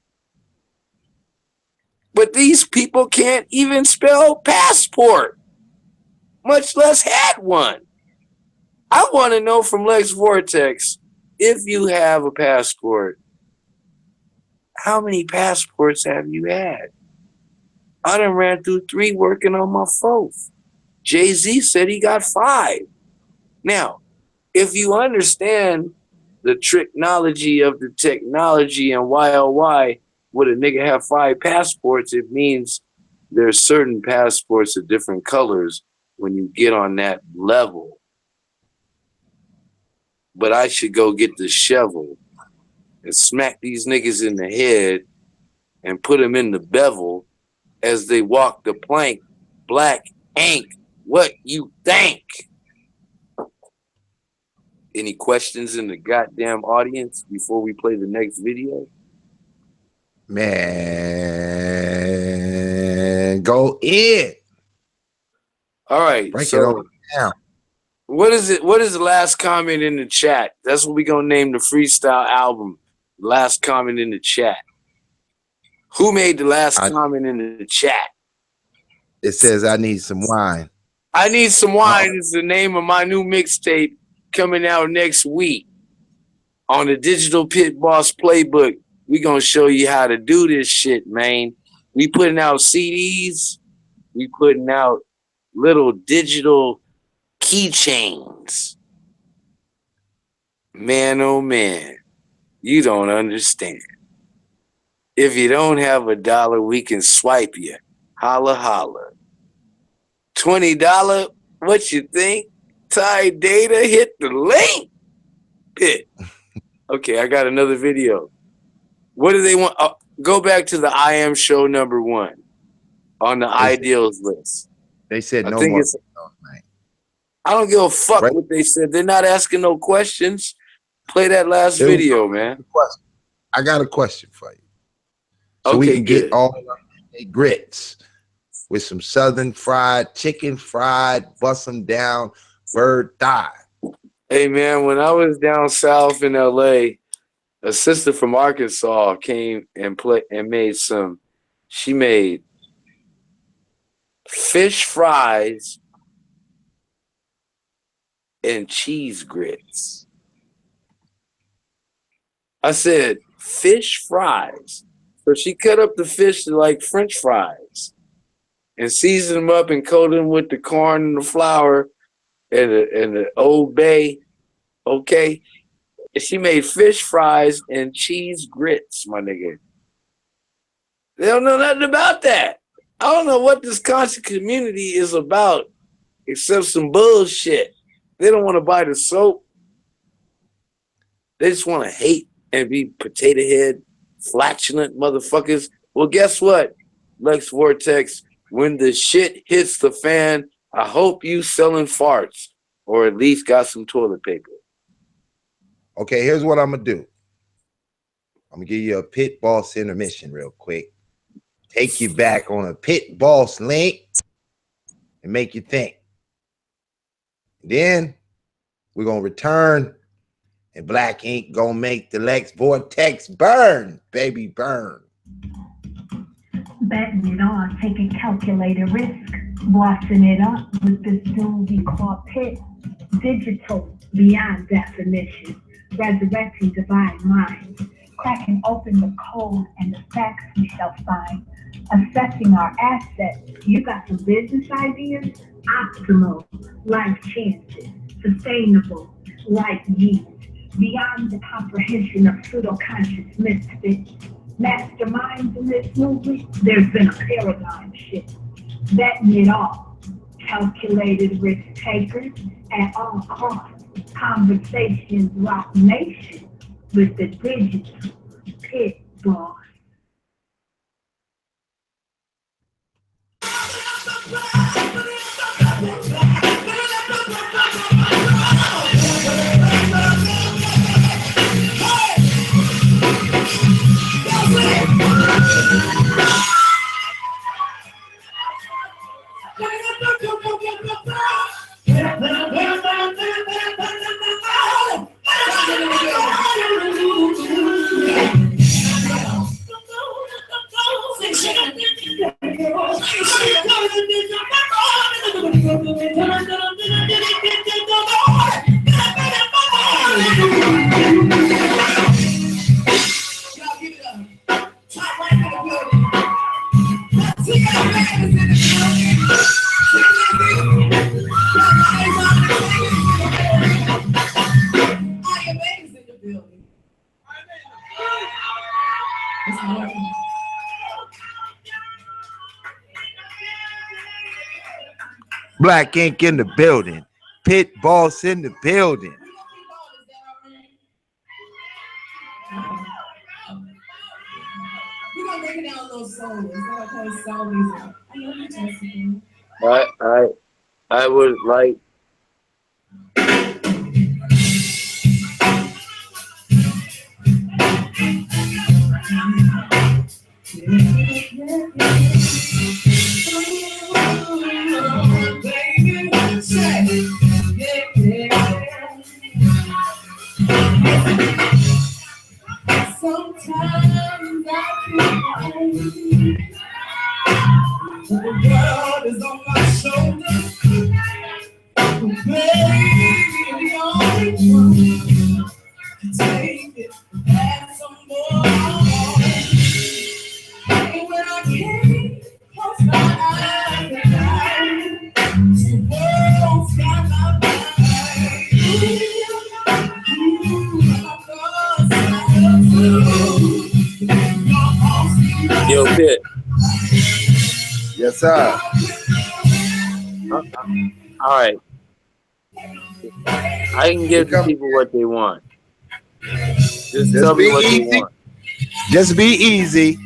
B: But these people can't even spell passport, much less had one. I want to know from Lex Vortex, if you have a passport, how many passports have you had? I done ran through 3 working on my 4th. Jay-Z said he got 5. Now, if you understand the tricknology of the technology and why, oh, why would a nigga have 5 passports, it means there's certain passports of different colors when you get on that level. But I should go get the shovel and smack these niggas in the head and put them in the bevel as they walk the plank. Blaqink, what you think? Any questions in the goddamn audience before we play the next video?
A: Man, go in.
B: All right.
A: Break it
B: So
A: all down.
B: what is it? What is the last comment in the chat? That's what we're gonna name the freestyle album. Last comment in the chat. Who made the last comment in the chat?
A: It says I need some wine.
B: I Need Some Wine is the name of my new mixtape coming out next week on the Digital Pit Boss Playbook. We gonna show you how to do this shit, man. We putting out CDs. We putting out little digital keychains. Man, oh man, you don't understand. If you don't have $1, we can swipe you. Holla, holla. $20, what you think? Ty Data, hit the link. Pit. Okay, I got another video. What do they want? Oh, go back to the I Am Show #1 on the ideals list.
A: They said
B: I
A: no
B: think
A: more.
B: it's, I don't give a fuck what they said. They're not asking no questions. Play that last video, man.
A: I got a question for you. So
B: Okay,
A: we can
B: good.
A: get all of the grits with some southern fried, chicken fried, bust them down, bird thigh.
B: Hey, man, when I was down south in L.A., a sister from Arkansas came and made some. She made fish fries and cheese grits. I said, fish fries. So she cut up the fish to like French fries and seasoned them up and coated them with the corn and the flour and the Old Bay. Okay. And she made fish fries and cheese grits, my nigga. They don't know nothing about that. I don't know what this conscious community is about except some bullshit. They don't want to buy the soap. They just want to hate and be potato head, flatulent motherfuckers. Well, guess what, Lex Vortex? When the shit hits the fan, I hope you selling farts or at least got some toilet paper.
A: Okay, here's what I'm going to do. I'm going to give you a Pit Boss intermission real quick. Take you back on a Pit Boss link and make you think. Then we're going to return and Blaqink going to make the Lex Vortex burn, baby, burn.
E: Betting it on, taking calculated risk, bossing it up with this dude we call Pit. Digital, beyond definition, resurrecting divine minds, cracking open the code and the facts we shall find, assessing our assets. You got some business ideas? Optimal, life chances, sustainable, like yeast, beyond the comprehension of pseudo-conscious misfits. Masterminds in this movement, there's been a paradigm shift. Betting it all, calculated risk takers at all costs. Conversations rock nation with the digital Pit Boss.
A: Blaqink in the building. Pit Boss in the building.
F: We're gonna break it down a little soul. It's not okay, soul music. I know you're testing.
B: I would like. it.
A: Yes, sir.
B: All right. I can give the people what they want. Just tell me what they want.
A: Just be easy.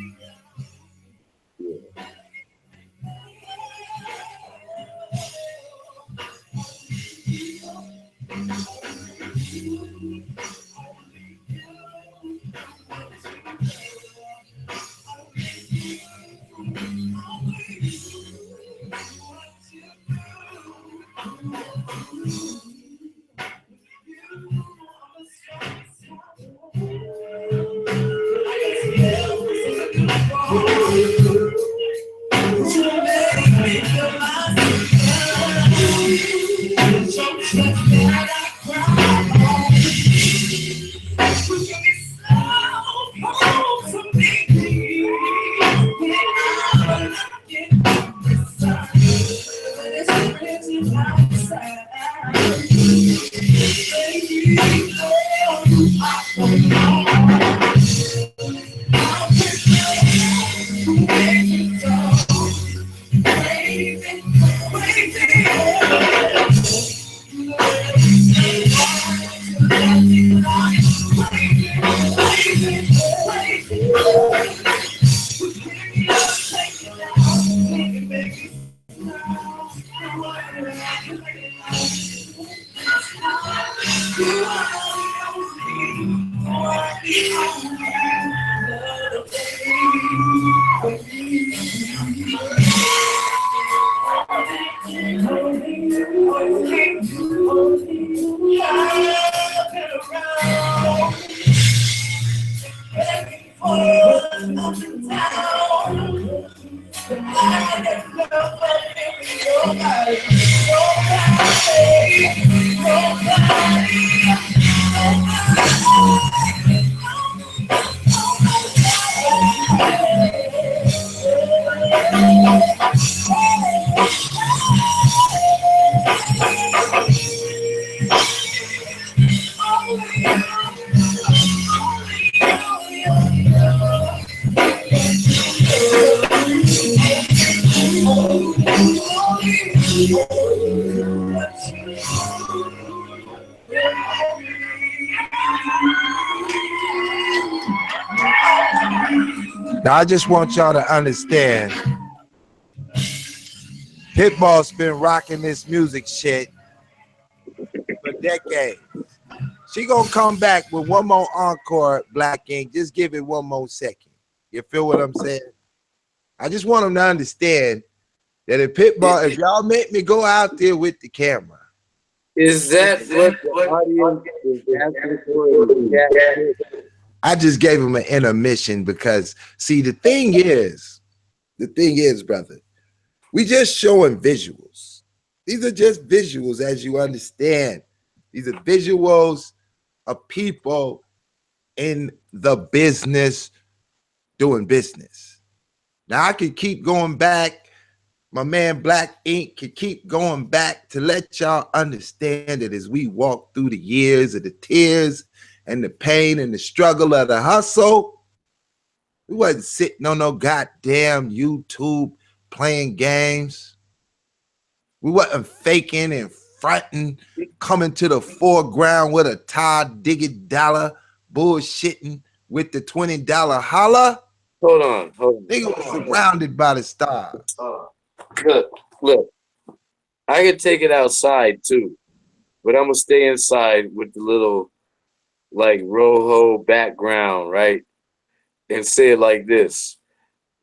A: Now, I just want y'all to understand, Pitbull's been rocking this music shit for decades. She gonna come back with one more encore, Blaqink. Just give it one more second. You feel what I'm saying? I just want them to understand that if Pitbull, if y'all make me go out there with the camera.
B: Is that what the audience is asking for?
A: I just gave him an intermission because, see, the thing is, brother, we just showing visuals. These are just visuals, as you understand. These are visuals of people in the business doing business. Now, I could keep going back. My man Blaqink could keep going back to let y'all understand that as we walk through the years of the tears and the pain and the struggle of the hustle, we wasn't sitting on no goddamn YouTube playing games. We wasn't faking and fronting, coming to the foreground with a Todd Diggity dollar, bullshitting with the $20 holla.
B: Hold on.
A: Nigga was surrounded by the stars.
B: Look. I could take it outside too, but I'm gonna stay inside with the little like Rojo background, right? And say it like this.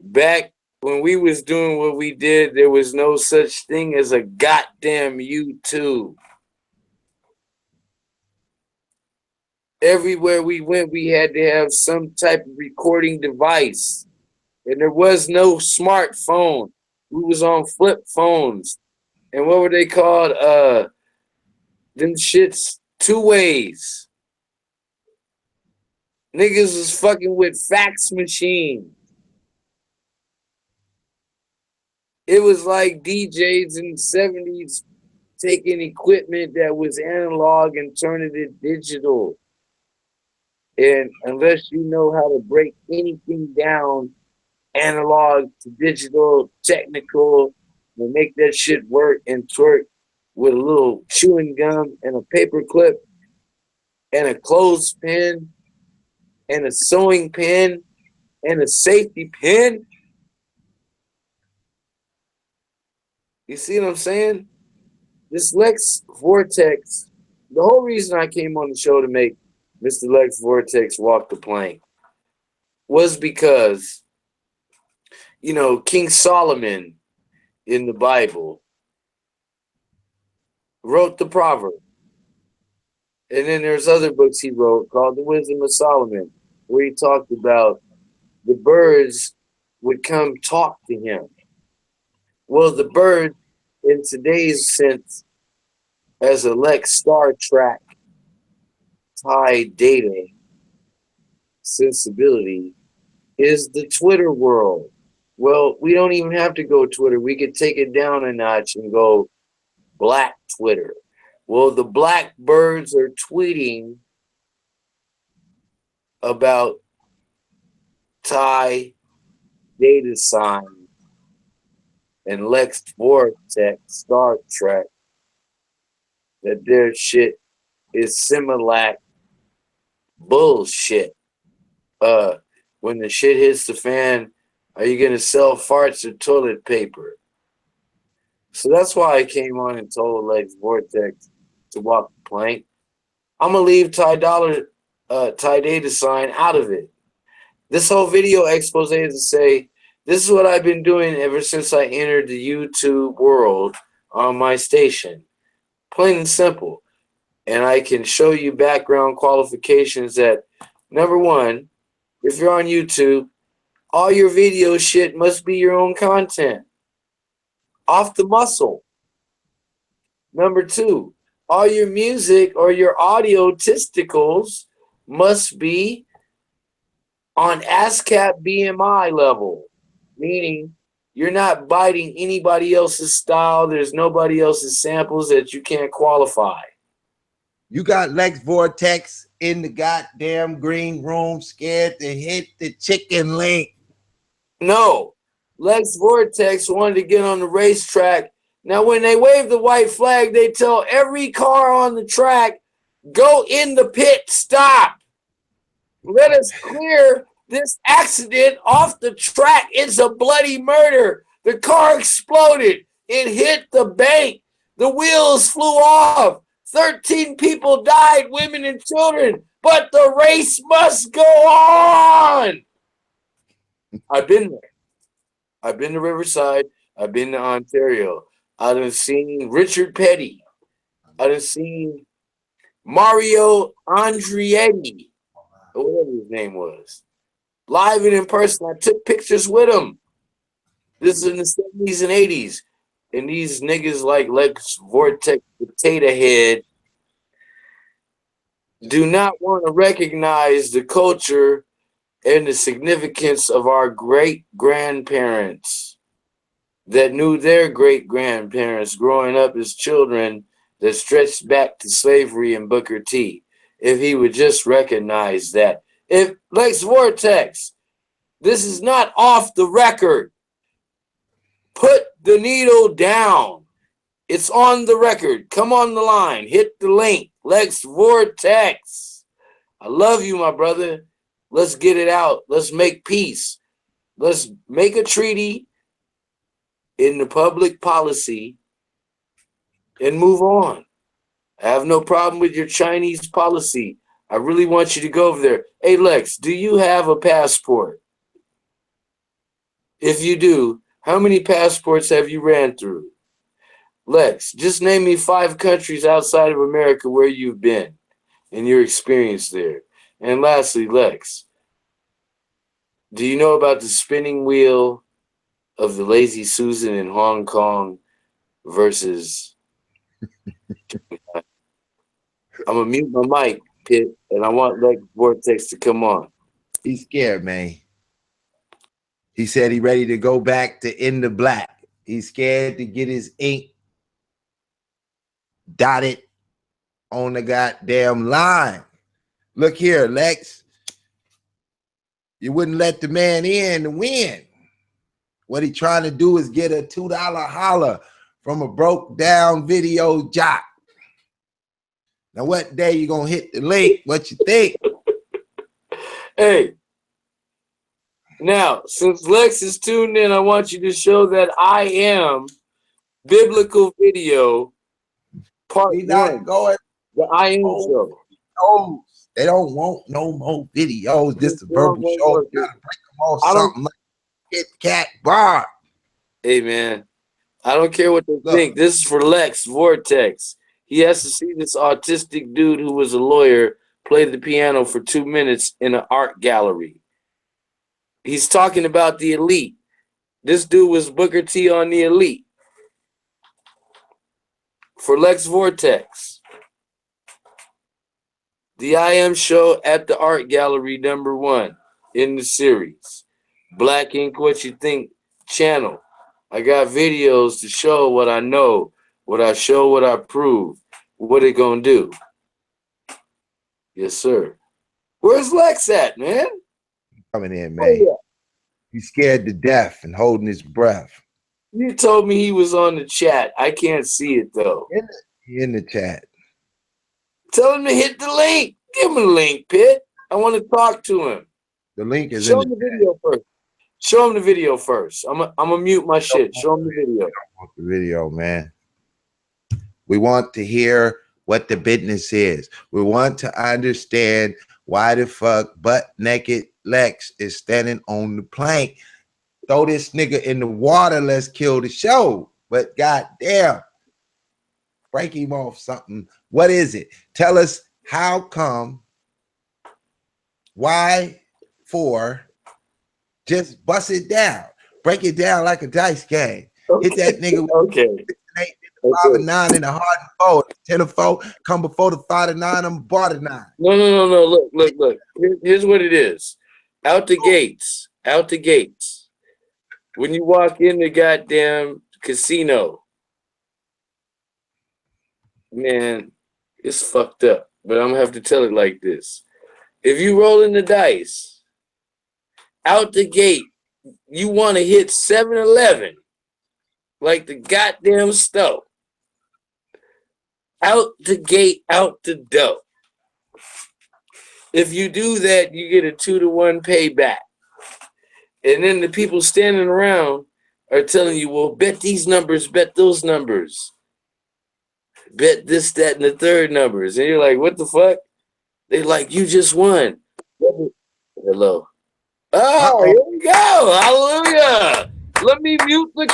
B: Back when we was doing what we did, there was no such thing as a goddamn YouTube. Everywhere we went, we had to have some type of recording device. And there was no smartphone. We was on flip phones. And what were they called? Them shits, two ways. Niggas was fucking with fax machine. It was like DJs in the 70s taking equipment that was analog and turning it digital. And unless you know how to break anything down analog to digital, technical, and make that shit work and twerk with a little chewing gum and a paper clip and a clothespin and a sewing pin and a safety pin. You see what I'm saying? This Lex Vortex, the whole reason I came on the show to make Mr. Lex Vortex walk the plank was because, you know, King Solomon in the Bible wrote the proverb. And then there's other books he wrote called The Wisdom of Solomon, where he talked about the birds would come talk to him. Well, the bird, in today's sense, as a Lex Star Trek tie data sensibility, is the Twitter world. Well, we don't even have to go Twitter. We could take it down a notch and go Black Twitter. Well, the black birds are tweeting about tie data sign and Lex Vortex Star Trek that their shit is Similac bullshit. When the shit hits the fan, are you gonna sell farts or toilet paper? So that's why I came on and told Lex Vortex to walk the plank. I'm gonna leave Ty Data Sign out of it. This whole video expose is to say, this is what I've been doing ever since I entered the YouTube world on my station. Plain and simple. And I can show you background qualifications that, number one, if you're on YouTube, all your video shit must be your own content. Off the muscle. Number two, all your music or your audio testicles must be on ASCAP BMI level, meaning you're not biting anybody else's style. There's nobody else's samples that you can't qualify.
A: You got Lex Vortex in the goddamn green room, scared to hit the chicken link.
B: No, Lex Vortex wanted to get on the racetrack. Now, when they wave the white flag, they tell every car on the track, go in the pit, stop. Let us clear this accident off the track. It's a bloody murder. The car exploded. It hit the bank. The wheels flew off. 13 people died, women and children. But the race must go on. I've been there. I've been to Riverside. I've been to Ontario. I done seen Richard Petty. I done seen Mario Andretti, or whatever his name was, live and in person. I took pictures with him. This is in the 70s and 80s. And these niggas like Lex Vortex Potato Head do not want to recognize the culture and the significance of our great-grandparents that knew their great-grandparents growing up as children that stretched back to slavery and Booker T. If he would just recognize that. If Lex Vortex, this is not off the record. Put the needle down. It's on the record. Come on the line. Hit the link. Lex Vortex. I love you, my brother. Let's get it out. Let's make peace. Let's make a treaty in the public policy and move on. I have no problem with your Chinese policy. I really want you to go over there. Hey, Lex, do you have a passport? If you do, how many passports have you ran through? Lex, just name me 5 countries outside of America where you've been and your experience there. And lastly, Lex, do you know about the spinning wheel of the Lazy Susan in Hong Kong versus... I'm going to mute my mic, Pitt, and I want Lex Vortex to come on.
A: He's scared, man. He said he's ready to go back to In the Black. He's scared to get his ink dotted on the goddamn line. Look here, Lex. You wouldn't let the man in to win. What he trying to do is get a $2 holler from a broke down video jock. Now, what day you gonna hit the link? What you think?
B: Hey, now, since Lex is tuned in, I want you to show that I am biblical video part
A: We not
B: one.
A: going.
B: The I am show.
A: Oh, they don't want no more videos. This is a verbal show. We gotta break them off something like Kit Kat bar.
B: Hey, man, I don't care what they think. This is for Lex Vortex. He has to see this autistic dude who was a lawyer play the piano for 2 minutes in an art gallery. He's talking about the elite. This dude was Booker T on the elite. For Lex Vortex. The I Am Show at the Art Gallery #1 in the series. Blaqink What You Think channel. I got videos to show what I know, what I show, what I prove. What it gonna do? Yes, sir. Where's Lex at, man?
A: Coming in, man. Oh, yeah. He's scared to death and holding his breath.
B: You told me he was on the chat. I can't see it, though.
A: In the chat.
B: Tell him to hit the link. Give him a link, Pitt. I want to talk to him.
A: The link is
B: Show him the video first. Show him the video first. I'm gonna mute my shit. Show him the video.
A: The video, man. We want to hear what the business is. We want to understand why the fuck butt naked Lex is standing on the plank. Throw this nigga in the water. Let's kill the show. But goddamn, break him off something. What is it? Tell us how come, why, for, just bust it down. Break it down like a dice game.
B: Okay.
A: Hit that nigga with
B: okay.
A: 5 and 9 in the hard and 4. 10 and 4. Come before the 5 and 9. I'm bar to 9.
B: No. Look. Here's what it is. Out the gates. When you walk in the goddamn casino, man, it's fucked up. But I'm gonna have to tell it like this. If you roll in the dice, out the gate, you want to hit 7-Eleven like the goddamn stove. Out the gate, out the door. If you do that, you get a 2-to-1 payback. And then the people standing around are telling you, well, bet these numbers, bet those numbers. Bet this, that, and the third numbers. And you're like, what the fuck? They're like, you just won. Hello. Oh, here we go. Hallelujah. Let me mute the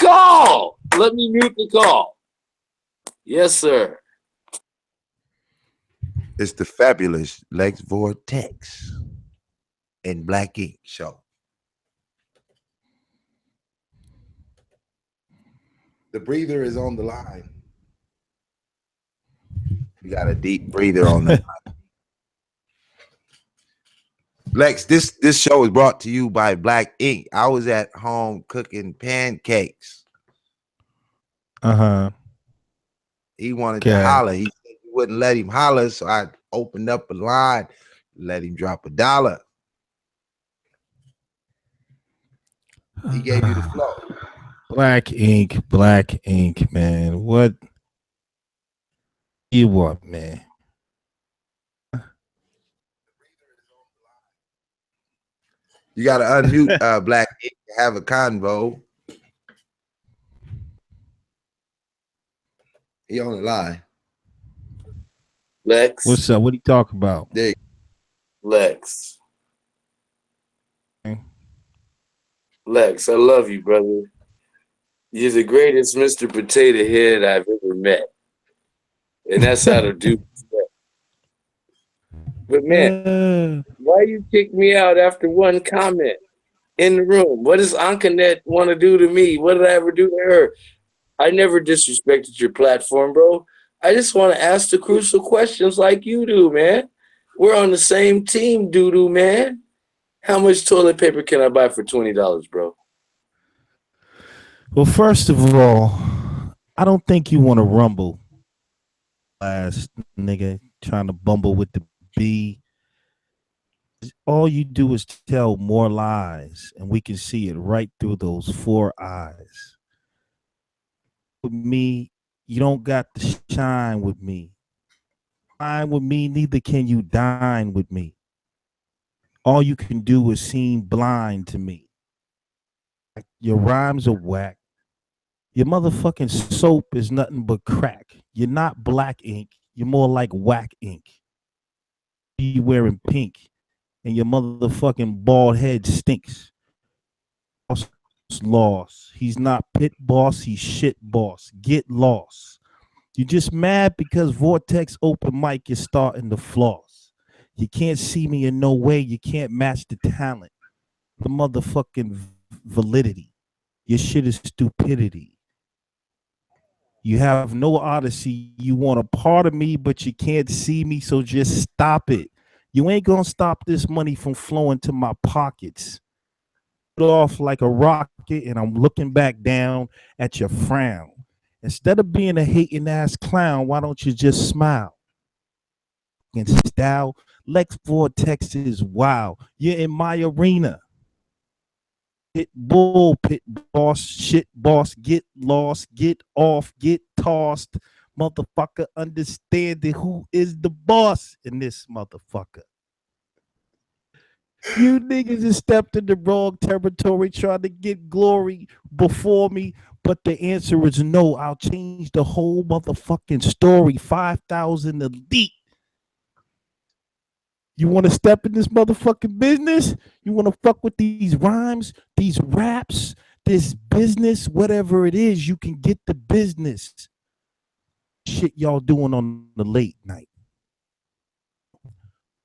B: call. Yes, sir.
A: It's the fabulous Lex Vortex and Blaqink show. The breather is on the line. We got a deep breather on the line. Lex, this show is brought to you by Blaqink. I was at home cooking pancakes. He wanted to holler. He said you wouldn't let him holler, so I opened up a line, let him drop $1. He gave you the flow.
G: Blaqink, man. What you want, man?
A: You gotta unmute Blaqink to have a convo. He on the line.
B: Lex.
G: What's up? What are you talking about?
A: There.
B: Lex. Lex, I love you, brother. You're the greatest Mr. Potato Head I've ever met. And that's how to do that. But man, why you kick me out after one comment in the room? What does Antoinette want to do to me? What did I ever do to her? I never disrespected your platform, bro. I just want to ask the crucial questions like you do, man. We're on the same team, doo-doo, man. How much toilet paper can I buy for $20, bro?
G: Well, first of all, I don't think you want to rumble. Last nigga trying to bumble with the B. All you do is tell more lies, and we can see it right through those 4 eyes. With me, you don't got to shine with me. Shine with me, neither can you dine with me. All you can do is seem blind to me. Your rhymes are whack. Your motherfucking soap is nothing but crack. You're not black ink. You're more like whack ink. You wearing pink, and your motherfucking bald head stinks. Lost. He's not pit boss. He's shit boss. Get lost. You're just mad because Vortex open mic is starting to floss. You can't see me in no way. You can't match the talent, the motherfucking validity. Your shit is stupidity. You have no odyssey. You want a part of me, but you can't see me, so just stop it. You ain't gonna stop this money from flowing to my pockets. Off like a rocket, and I'm looking back down at your frown. Instead of being a hating ass clown, why don't you just smile? And style, Lex Vortex is wow. You're in my arena. Pit bull, pit boss, shit boss, get lost, get off, get tossed. Motherfucker, understanding who is the boss in this motherfucker. You niggas have stepped in the wrong territory trying to get glory before me, but the answer is no. I'll change the whole motherfucking story. 5,000 elite. You want to step in this motherfucking business? You want to fuck with these rhymes, these raps, this business, whatever it is, you can get the business. Shit y'all doing on the late night.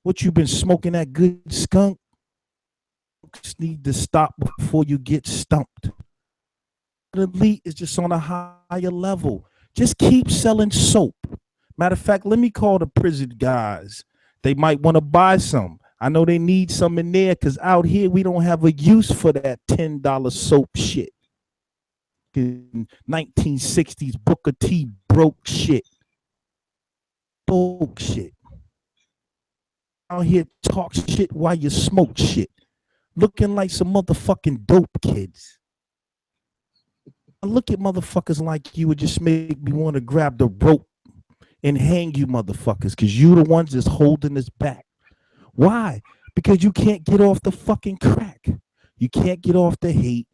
G: What you been smoking that good skunk? Need to stop before you get stumped. The elite is just on a higher level. Just keep selling soap. Matter of fact, let me call the prison guys. They might want to buy some. I know they need some in there because out here we don't have a use for that $10 soap shit. In 1960s Booker T broke shit. Broke shit. Out here talk shit while you smoke shit. Looking like some motherfucking dope kids. I look at motherfuckers like you, would just make me want to grab the rope and hang you motherfuckers, because you the ones that's holding us back. Why? Because you can't get off the fucking crack. You can't get off the hate.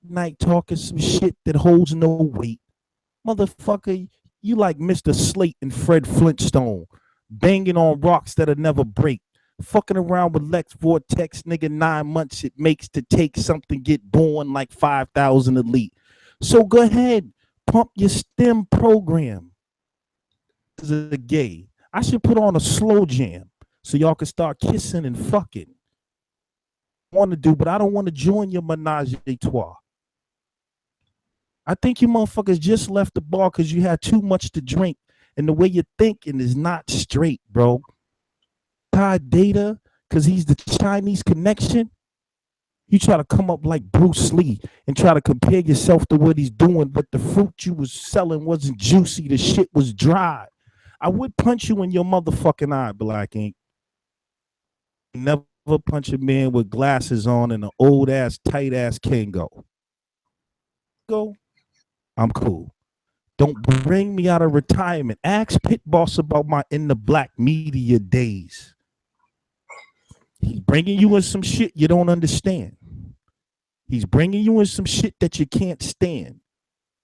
G: Night talking some shit that holds no weight. Motherfucker, you like Mr. Slate and Fred Flintstone, banging on rocks that'll never break. Fucking around with Lex Vortex, nigga, 9 months it makes to take something, get born like 5,000 elite. So go ahead, pump your STEM program. As a gay, I should put on a slow jam so y'all can start kissing and fucking. I want to do, but I don't want to join your menage a trois. I think you motherfuckers just left the bar because you had too much to drink, and the way you're thinking is not straight, bro. Data because he's the Chinese connection. You try to come up like Bruce Lee and try to compare yourself to what he's doing, but the fruit you was selling wasn't juicy. The shit was dry. I would punch you in your motherfucking eye, Blaqink. Never punch a man with glasses on and an old ass, tight ass Kango. Go. I'm cool. Don't bring me out of retirement. Ask Pit Boss about my in the black media days. He's bringing you in some shit you don't understand. He's bringing you in some shit that you can't stand.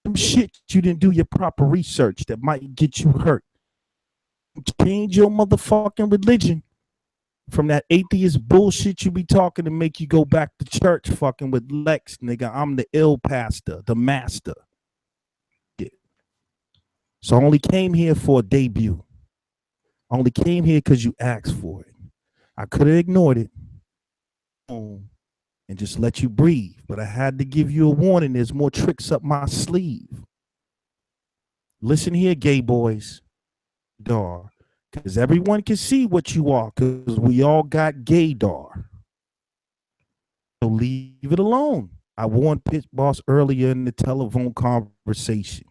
G: Some shit you didn't do your proper research that might get you hurt. Change your motherfucking religion from that atheist bullshit you be talking to make you go back to church fucking with Lex, nigga. I'm the ill pastor, the master. Yeah. So I only came here for a debut. I only came here because you asked for it. I could have ignored it and just let you breathe, but I had to give you a warning. There's more tricks up my sleeve. Listen here, gay boys, dar, because everyone can see what you are, because we all got gaydar. So leave it alone. I warned Pit Boss earlier in the telephone conversation.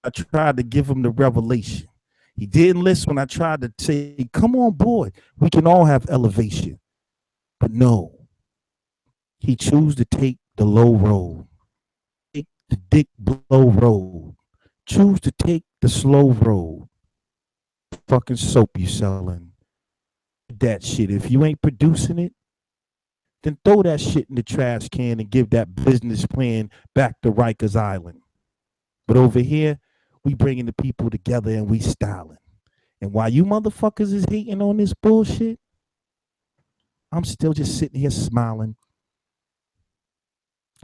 G: I tried to give him the revelation. He didn't listen when I tried to say, come on board. We can all have elevation. But no, he chose to take the low road, take the dick blow road, choose to take the slow road. Fucking soap you selling. That shit. If you ain't producing it, then throw that shit in the trash can and give that business plan back to Rikers Island. But over here, we bringing the people together and we styling. And while you motherfuckers is hating on this bullshit, I'm still just sitting here smiling.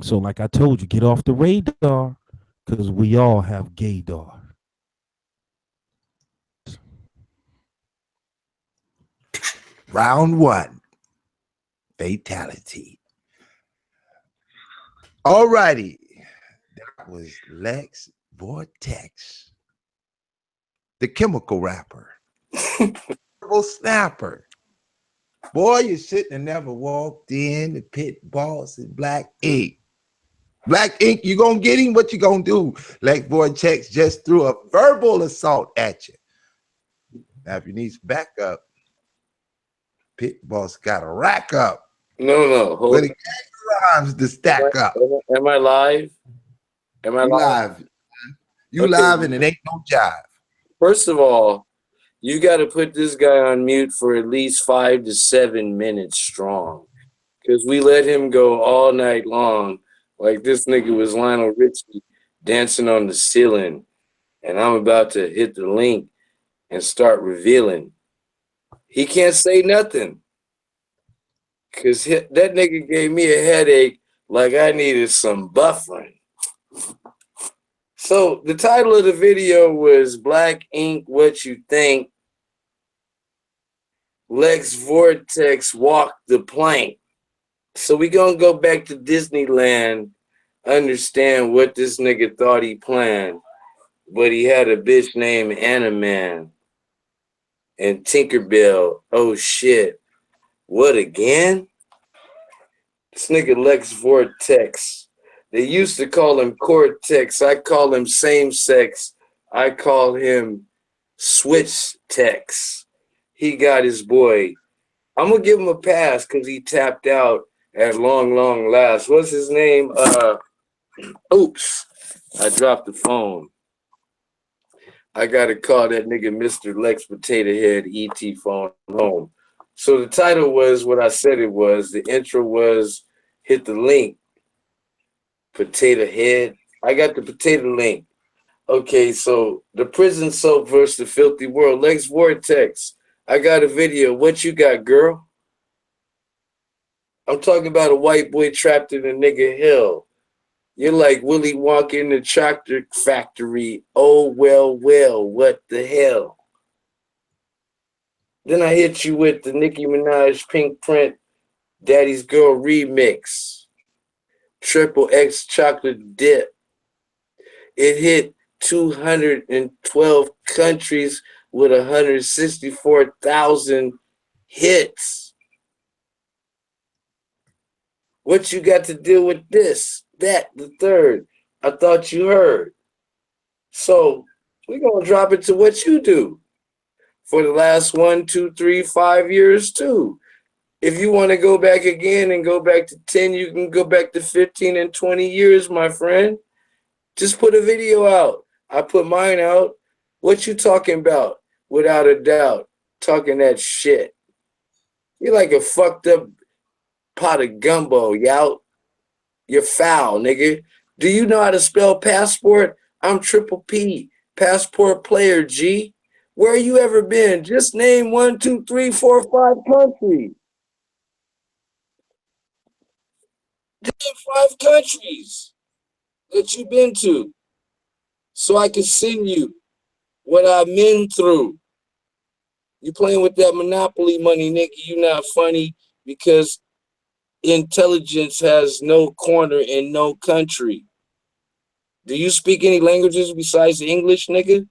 G: So like I told you, get off the radar because we all have gaydar.
A: Round one, fatality. All righty. That was Lex Vortex, the chemical rapper, snapper. Boy, you shouldn't have never walked in the pit boss and Blaqink. Blaqink, you gonna get him? What you gonna do? Lex Vortex just threw a verbal assault at you. Now, if you need some backup, pit boss got a rack up.
B: No. Hold
A: with the rhymes to stack up.
B: Am I live? Am I live?
A: You okay. Live and it ain't no jive.
B: First of all, you got to put this guy on mute for at least 5 to 7 minutes strong, because we let him go all night long like this nigga was Lionel Richie dancing on the ceiling, and I'm about to hit the link and start revealing. He can't say nothing because that nigga gave me a headache like I needed some buffering. So the title of the video was Blaqink, What You Think? Lex Vortex Walked the Plank. So we gonna go back to Disneyland, understand what this nigga thought he planned, but he had a bitch named Anna and Tinkerbell. Oh shit, what again? This nigga Lex Vortex. They used to call him Cortex. I call him same sex. I call him Switch Tex. He got his boy. I'm gonna give him a pass because he tapped out at long last. What's his name? Oops, I dropped the phone. I gotta call that nigga Mr. Lex Potato Head ET phone home. So the title was what I said it was. The intro was hit the link. Potato Head. I got the potato link. Okay, so the prison soap versus the filthy world. Lex Vortex. I got a video. What you got, girl? I'm talking about a white boy trapped in a nigga hill. You're like Willy Wonka in the tractor factory. Oh, well, what the hell? Then I hit you with the Nicki Minaj Pink Print Daddy's Girl remix. Triple X chocolate dip. It hit 212 countries with 164,000 hits. What you got to deal with this, that, the third? I thought you heard. So we're going to drop it to what you do for the last 1, 2, 3, 5 years too. If you want to go back again and go back to 10, you can go back to 15 and 20 years, my friend. Just put a video out. I put mine out. What you talking about? Without a doubt, talking that shit. You're like a fucked up pot of gumbo, y'all. You're foul, nigga. Do you know how to spell passport? I'm Triple P, passport player, G. Where you ever been? Just name 1, 2, 3, 4, 5 countries. Name 5 countries that you've been to so I can send you what I've been through. You playing with that Monopoly money, nigga. You not funny because intelligence has no corner in no country. Do you speak any languages besides English, nigga?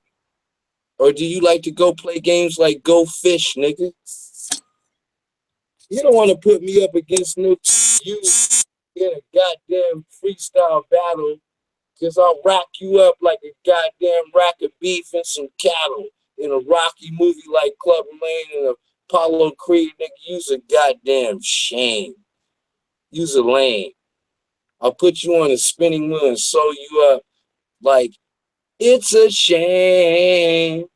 B: Or do you like to go play games like Go Fish, nigga? You don't want to put me up against no you in a goddamn freestyle battle, because I'll rack you up like a goddamn rack of beef and some cattle. in a Rocky movie like Clubber Lang and Apollo Creed, nigga, use a goddamn shame. Use a lane. I'll put you on a spinning wheel and sew you up like it's a shame.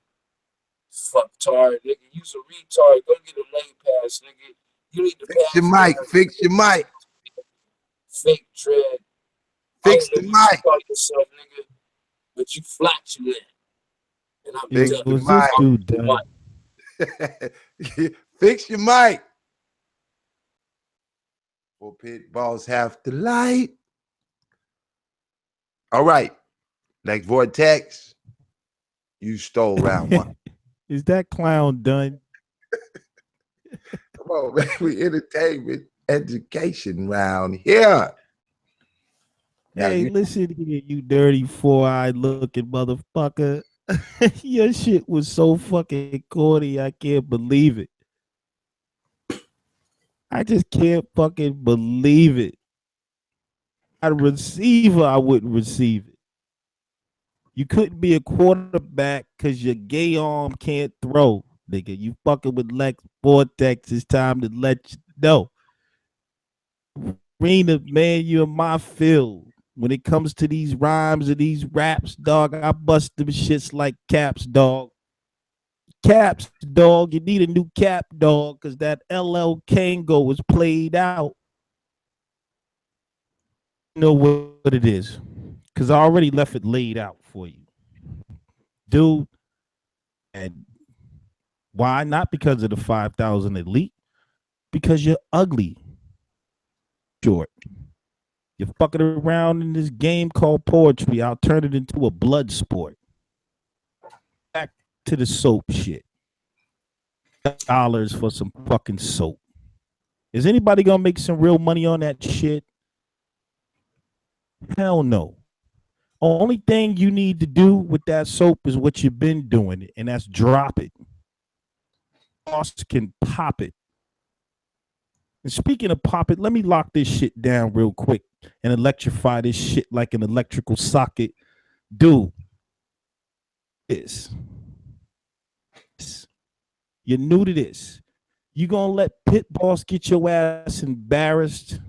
B: Fucktard, nigga. Use a retard. Go get a lane pass, nigga. You need to
A: Fix your mic. Fix your mic.
B: Fake tread.
A: Fix the mic.
B: Call yourself, nigga, but you flatulent. And I'm
A: Fix
B: done.
A: the
G: Was this dude done?
A: Fix your mic. For pit balls have the light. All right. Next Vortex. You stole round one.
G: Is that clown done?
A: Come on, man. We entertainment education round here. Now,
G: Hey, listen here, you dirty four-eyed looking motherfucker. Your shit was so fucking corny, I can't believe it. I just can't fucking believe it. As a receiver, I wouldn't receive it. You couldn't be a quarterback because your gay arm can't throw, nigga. You fucking with Lex Vortex. It's time to let you know. Rena, man, you're in my field. When it comes to these rhymes and these raps, dog, I bust them shits like caps, dog. Caps, dog. You need a new cap, dog, because that LL Kango was played out. You know what it is, because I already left it laid out for you. Dude, and why? Not because of the 5,000 elite, because you're ugly. Short. You're fucking around in this game called poetry. I'll turn it into a blood sport. Back to the soap shit. $1 for some fucking soap. Is anybody gonna make some real money on that shit? Hell no. Only thing you need to do with that soap is what you've been doing, and that's drop it. Boss can pop it. And speaking of pop it, let me lock this shit down real quick and electrify this shit like an electrical socket. Dude, you're new to this. You gonna let Pit Boss get your ass embarrassed,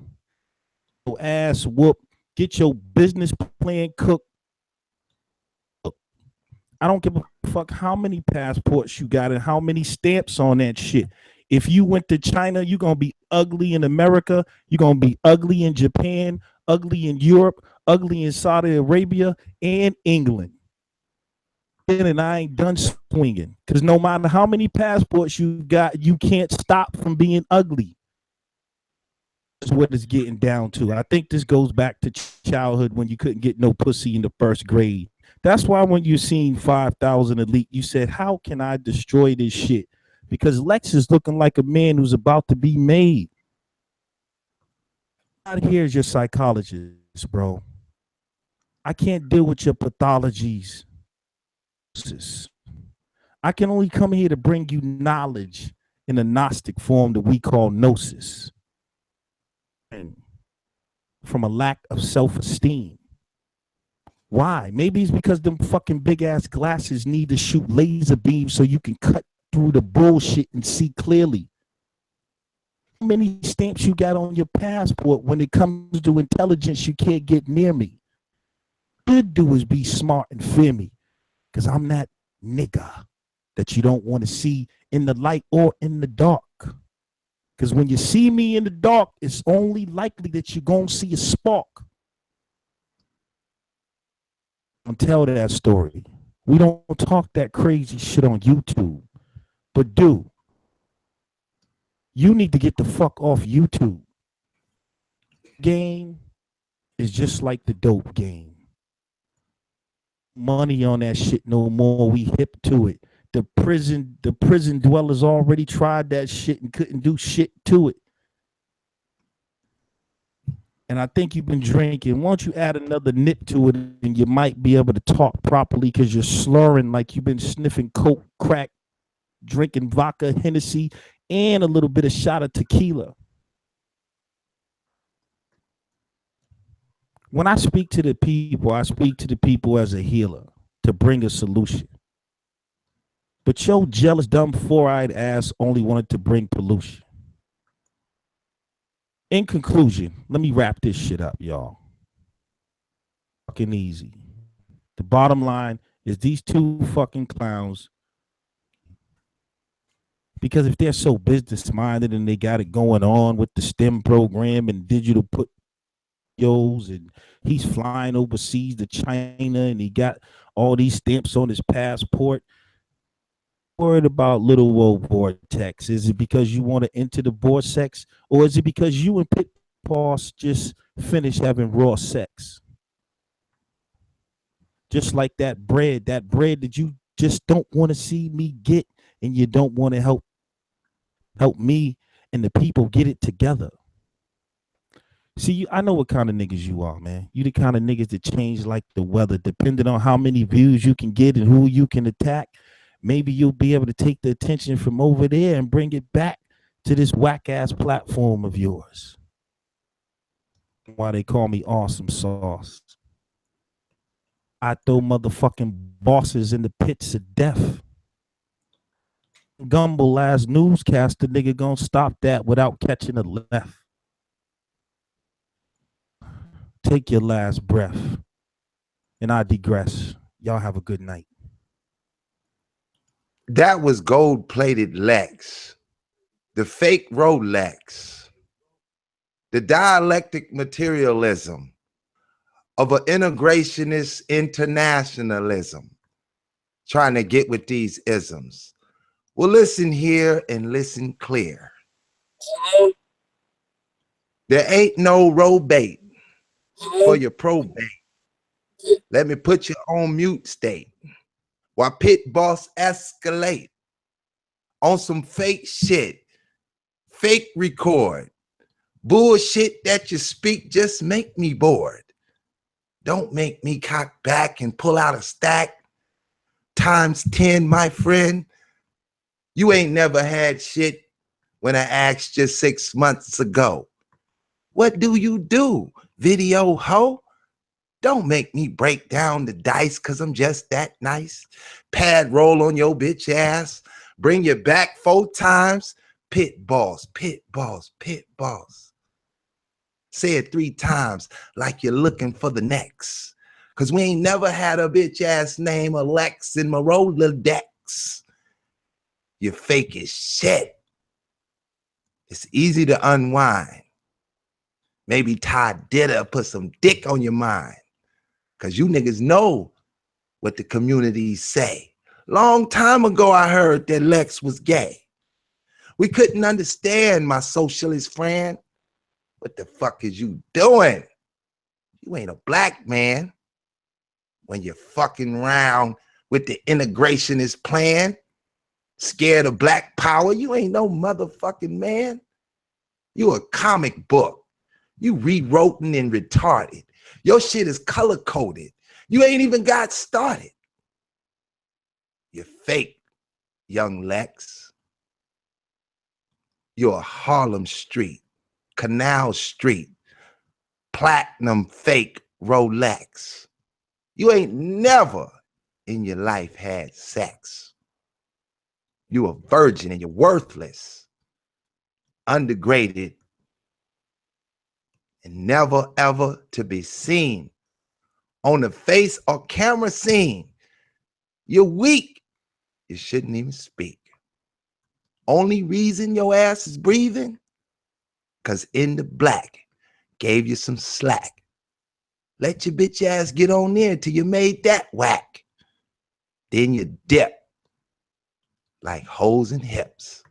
G: your ass whooped, get your business plan cooked. Look, I don't give a fuck how many passports you got and how many stamps on that shit. If you went to China, you're going to be ugly in America. You're going to be ugly in Japan, ugly in Europe, ugly in Saudi Arabia, and England. And I ain't done swinging, because no matter how many passports you got, you can't stop from being ugly. That's what it's getting down to. I think this goes back to childhood when you couldn't get no pussy in the first grade. That's why when you seen 5,000 elite, you said, how can I destroy this shit? Because Lex is looking like a man who's about to be made. Out here's your psychologist, bro. I can't deal with your pathologies. I can only come here to bring you knowledge in a Gnostic form that we call gnosis. And from a lack of self-esteem. Why? Maybe it's because them fucking big ass glasses need to shoot laser beams so you can cut through the bullshit and see clearly. How many stamps you got on your passport? When it comes to intelligence, you can't get near me. Good do is be smart and fear me, because I'm that nigga that you don't want to see in the light or in the dark. Because when you see me in the dark, it's only likely that you're going to see a spark. Don't tell that story. We don't talk that crazy shit on YouTube. But dude, you need to get the fuck off YouTube. Game is just like the dope game. Money on that shit no more. We hip to it. The prison dwellers already tried that shit and couldn't do shit to it. And I think you've been drinking. Why don't you add another nip to it and you might be able to talk properly, because you're slurring like you've been sniffing coke, crack, drinking vodka, Hennessy, and a little bit of shot of tequila. When I speak to the people, I speak to the people as a healer to bring a solution. But your jealous, dumb, four-eyed ass only wanted to bring pollution. In conclusion, let me wrap this shit up, y'all. Fucking easy. The bottom line is these two fucking clowns, because if they're so business-minded and they got it going on with the STEM program and digital put and he's flying overseas to China and he got all these stamps on his passport. Worried about little old Vortex? Is it because you want to enter the Vortex, or is it because you and Pit Boss just finished having raw sex? Just like that bread that you just don't want to see me get, and you don't want to help me and the people get it together. See, I know what kind of niggas you are, man. You the kind of niggas that change like the weather, depending on how many views you can get and who you can attack. Maybe you'll be able to take the attention from over there and bring it back to this whack-ass platform of yours. Why they call me Awesome Sauce. I throw motherfucking bosses in the pits of death. Gumble last newscast, the nigga gonna stop that without catching a left. Take your last breath. And I digress. Y'all have a good night.
A: That was gold-plated Lex, the fake Rolex, the dialectic materialism of an integrationist internationalism, trying to get with these isms. Well, listen here and listen clear. There ain't no rebate for your probate. Let me put you on mute state while Pit Boss escalate on some fake shit, fake record, bullshit that you speak just make me bored. Don't make me cock back and pull out a stack times 10, my friend. You ain't never had shit when I asked you 6 months ago. What do you do, video hoe? Don't make me break down the dice because I'm just that nice. Pad roll on your bitch ass. Bring you back 4 times. Pit Boss, Pit Boss, Pit Boss. Say it 3 times like you're looking for the next. Because we ain't never had a bitch ass name Alex in my Rolodex. You fake as shit. It's easy to unwind. Maybe Todd Ditter put some dick on your mind. Because you niggas know what the communities say. Long time ago, I heard that Lex was gay. We couldn't understand, my socialist friend. What the fuck is you doing? You ain't a black man. When you're fucking around with the integrationist plan, scared of black power, you ain't no motherfucking man. You a comic book. You rewrote and retarded. Your shit is color-coded. You ain't even got started. You're fake, young Lex. You're a Harlem Street, Canal Street, platinum fake Rolex. You ain't never in your life had sex. You a virgin and you're worthless, undegraded, and never ever to be seen on the face or camera scene. You're weak. You shouldn't even speak. Only reason your ass is breathing, because In the Black gave you some slack. Let your bitch ass get on there till you made that whack. Then you dip like hoes and hips.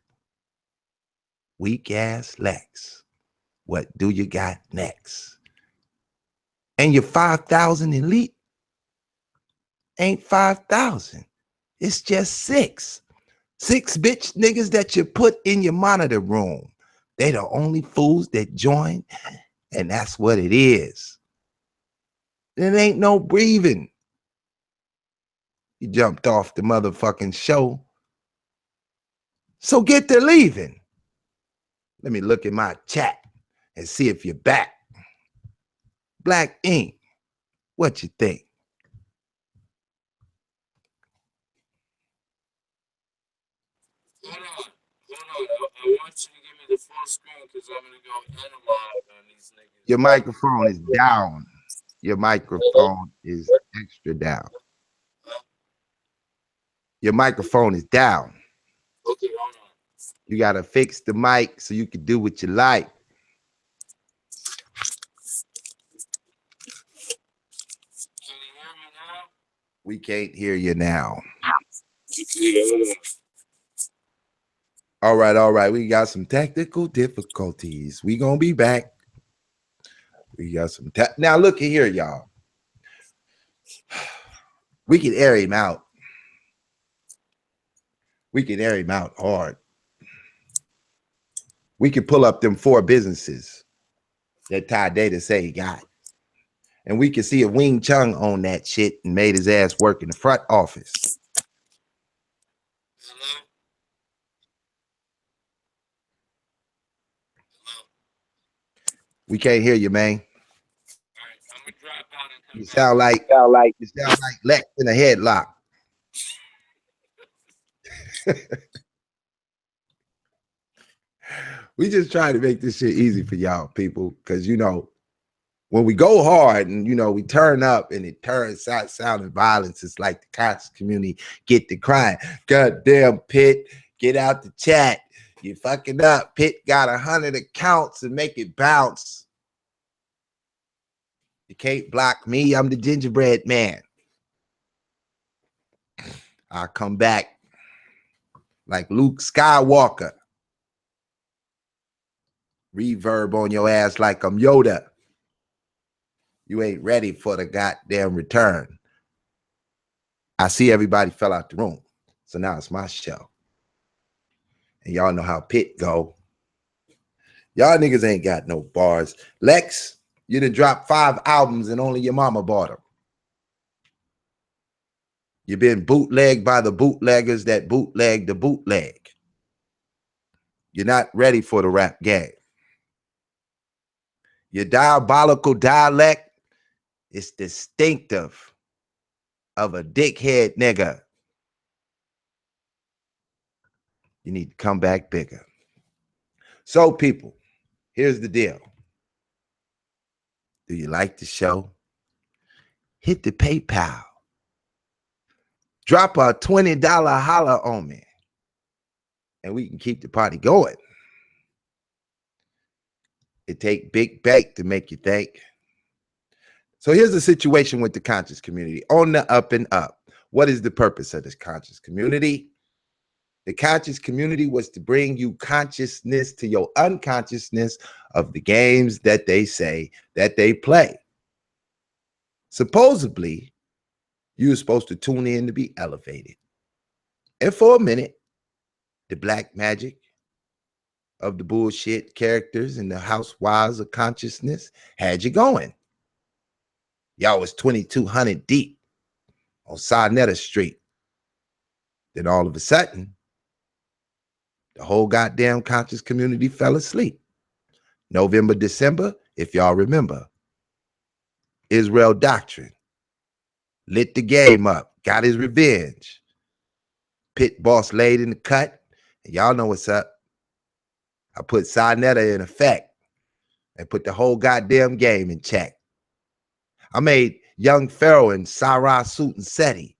A: Weak ass Lex. What do you got next? And your 5,000 elite ain't 5,000. It's just 6. 6 bitch niggas that you put in your monitor room. They the only fools that join, and that's what it is. There ain't no breathing. You jumped off the motherfucking show. So get to leaving. Let me look at my chat and see if you're back. Blaqink, what you think?
B: Hold on. I want you to give me the full screen because I'm gonna go analog on these niggas.
A: Your microphone is down. Your microphone is extra down. Your microphone is down.
B: Okay, hold on.
A: You gotta fix the mic so you can do what you like.
B: Can you hear me now?
A: We can't hear you now.
B: Yeah.
A: All right. We got some technical difficulties. We gonna be back. We got some now. Look at here, y'all. We can air him out. We can air him out hard. We can pull up them 4 businesses that Ty Data say he got. And we can see if Wing Chung owned that shit and made his ass work in the front office.
B: Hello?
A: We can't hear you, man.
B: All right, I'm gonna drop out and come
A: You
B: back.
A: sound like Lex in a headlock. We just try to make this shit easy for y'all people, because you know, when we go hard and you know we turn up and it turns out sounding violence, it's like the conscious community get to crying. Goddamn Pitt, get out the chat. You fucking up. Pitt got 100 accounts and make it bounce. You can't block me. I'm the gingerbread man. I'll come back like Luke Skywalker. Reverb on your ass like I'm Yoda. You ain't ready for the goddamn return. I see everybody fell out the room. So now it's my show. And y'all know how Pitt go. Y'all niggas ain't got no bars. Lex, you done dropped 5 albums and only your mama bought them. You've been bootlegged by the bootleggers that bootleg the bootleg. You're not ready for the rap game. Your diabolical dialect is distinctive of a dickhead nigga. You need to come back bigger. So, people, here's the deal. Do you like the show? Hit the PayPal. Drop a $20 holler on me, and we can keep the party going. It take big bait to make you think. So here's the situation with the conscious community on the up and up. What is the purpose of this conscious community? The conscious community was to bring you consciousness to your unconsciousness of the games that they say that they play. Supposedly, you're supposed to tune in to be elevated. And for a minute, the black magic of the bullshit characters and the housewives of consciousness had you going. Y'all was 2,200 deep on Sarnetta Street. Then all of a sudden, the whole goddamn conscious community fell asleep. November, December, if y'all remember, Israel Doctrine lit the game up, got his revenge. Pit boss laid in the cut, and y'all know what's up. I put Sarnetta in effect and put the whole goddamn game in check. I made Young Pharaoh and Sarah Suit and Seti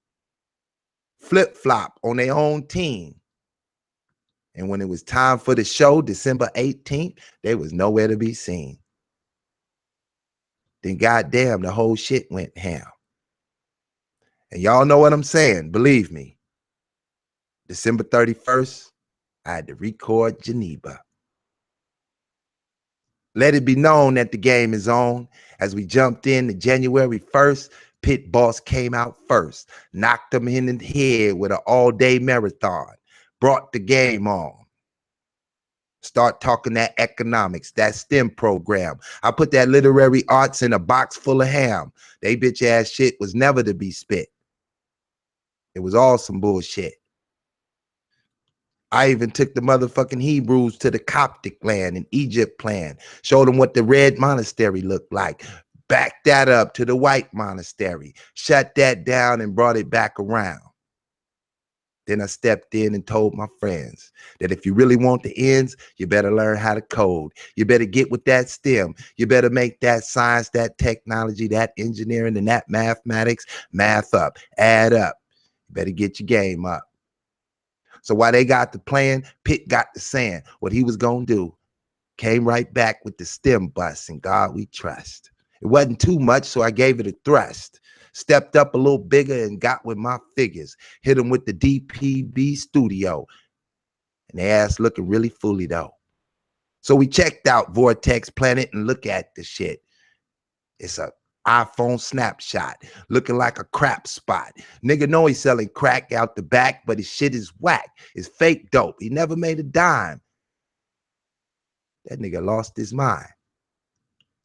A: flip-flop on their own team. And when it was time for the show, December 18th, they was nowhere to be seen. Then goddamn, the whole shit went ham. And y'all know what I'm saying, believe me. December 31st, I had to record Geneva. Let it be known that the game is on. As we jumped in to January 1st, Pit Boss came out first, knocked him in the head with an all-day marathon, brought the game on. Start talking that economics, that STEM program. I put that literary arts in a box full of ham. They bitch ass shit was never to be spit. It was all some bullshit. I even took the motherfucking Hebrews to the Coptic land and Egypt plan, showed them what the red monastery looked like, backed that up to the white monastery, shut that down and brought it back around. Then I stepped in and told my friends that if you really want the ends, you better learn how to code. You better get with that STEM. You better make that science, that technology, that engineering, and that mathematics math up, add up. You better get your game up. So while they got the plan, Pitt got the saying what he was going to do. Came right back with the STEM bus, and God we trust. It wasn't too much, so I gave it a thrust. Stepped up a little bigger and got with my figures. Hit them with the DPB studio. And their ass looking really fully though. So we checked out Vortex Planet and look at the shit. It's a iPhone snapshot looking like a crap spot. Nigga know he's selling crack out the back, but his shit is whack. It's fake dope. He never made a dime. That nigga lost his mind.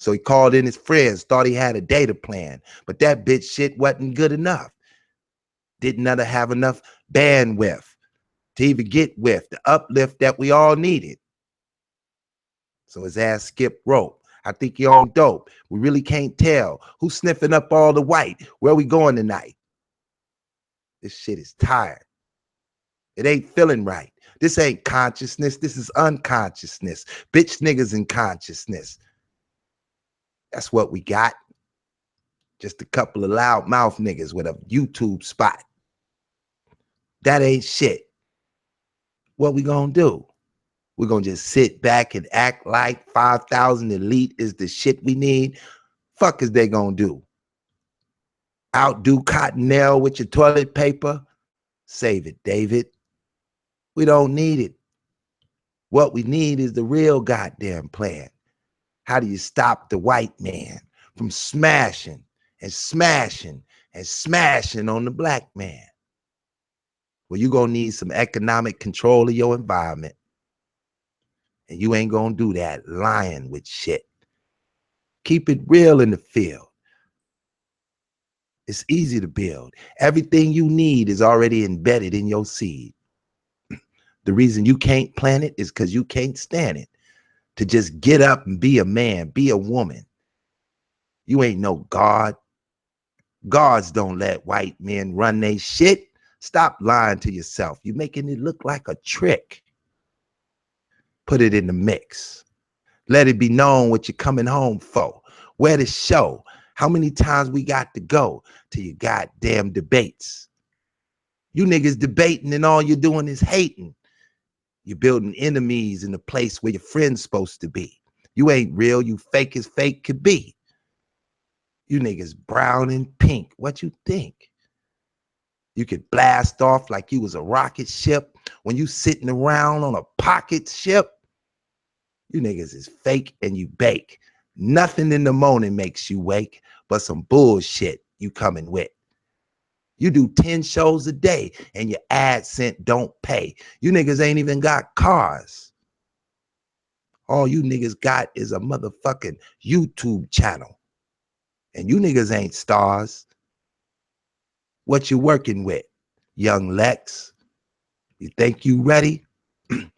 A: So he called in his friends, thought he had a data plan, but that bitch shit wasn't good enough. Didn't have enough bandwidth to even get with the uplift that we all needed. So his ass skipped rope. I think he on dope. We really can't tell who's sniffing up all the white. Where we going tonight? This shit is tired. It ain't feeling right. This ain't consciousness. This is unconsciousness. Bitch niggas in consciousness. That's what we got. Just a couple of loudmouth niggas with a YouTube spot. That ain't shit. What we gonna do? We're gonna just sit back and act like 5,000 elite is the shit we need? Fuck is they gonna do? Outdo Cottonelle with your toilet paper? Save it, David. We don't need it. What we need is the real goddamn plan. How do you stop the white man from smashing and smashing and smashing on the black man? Well, you're going to need some economic control of your environment. And you ain't going to do that lying with shit. Keep it real in the field. It's easy to build. Everything you need is already embedded in your seed. The reason you can't plant it is because you can't stand it. To just get up and be a man, be a woman. You ain't no God. Gods don't let white men run they shit. Stop lying to yourself. You're making it look like a trick. Put it in the mix. Let it be known what you're coming home for. Where the show. How many times we got to go to your goddamn debates? You niggas debating and all you're doing is hating. You're building enemies in the place where your friend's supposed to be. You ain't real. You fake as fake could be. You niggas brown and pink. What you think? You could blast off like you was a rocket ship when you sitting around on a pocket ship. You niggas is fake and you bake. Nothing in the morning makes you wake but some bullshit you coming with. You do 10 shows a day and your AdSense don't pay. You niggas ain't even got cars. All you niggas got is a motherfucking YouTube channel. And you niggas ain't stars. What you working with, young Lex? You think you ready?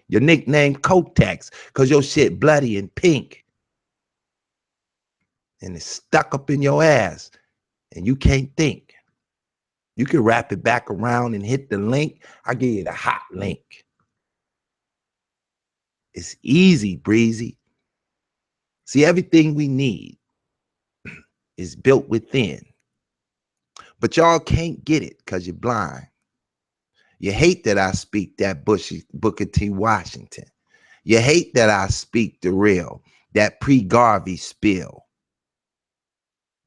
A: Your nickname Kotex because your shit bloody and pink. And it's stuck up in your ass and you can't think. You can wrap it back around and hit the link. I'll give you the hot link. It's easy, breezy. See, everything we need is built within. But y'all can't get it because you're blind. You hate that I speak that Booker T. Washington. You hate that I speak the real, that pre-Garvey spill.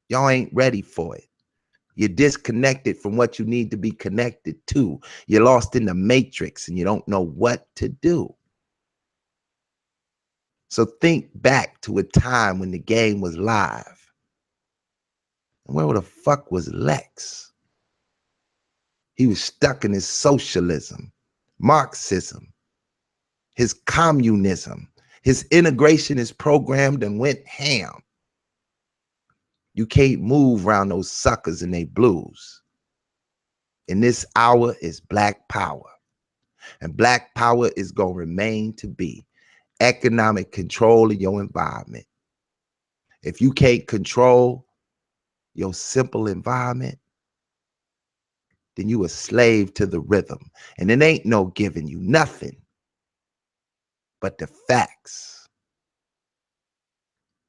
A: Y'all ain't ready for it. You're disconnected from what you need to be connected to. You're lost in the matrix and you don't know what to do. So think back to a time when the game was live. And where the fuck was Lex? He was stuck in his socialism, Marxism, his communism. His integration is programmed and went ham. You can't move around those suckers and they blues. In this hour is black power. And black power is going to remain to be economic control of your environment. If you can't control your simple environment, then you a slave to the rhythm. And it ain't no giving you nothing but the facts.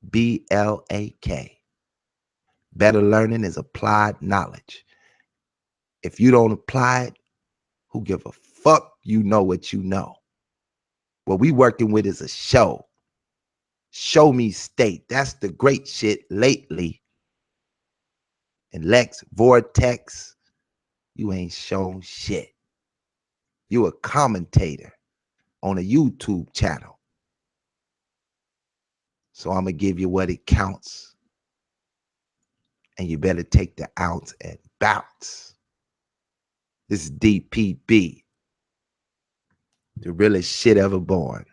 A: BLAK. Better learning is applied knowledge. If you don't apply it, who give a fuck? You know what you know. What we working with is a show. Show me state. That's the great shit lately. And Lex, Vortex, you ain't shown shit. You a commentator on a YouTube channel. So I'm going to give you what it counts. And you better take the ounce and bounce. This is DPB, the realest shit ever born.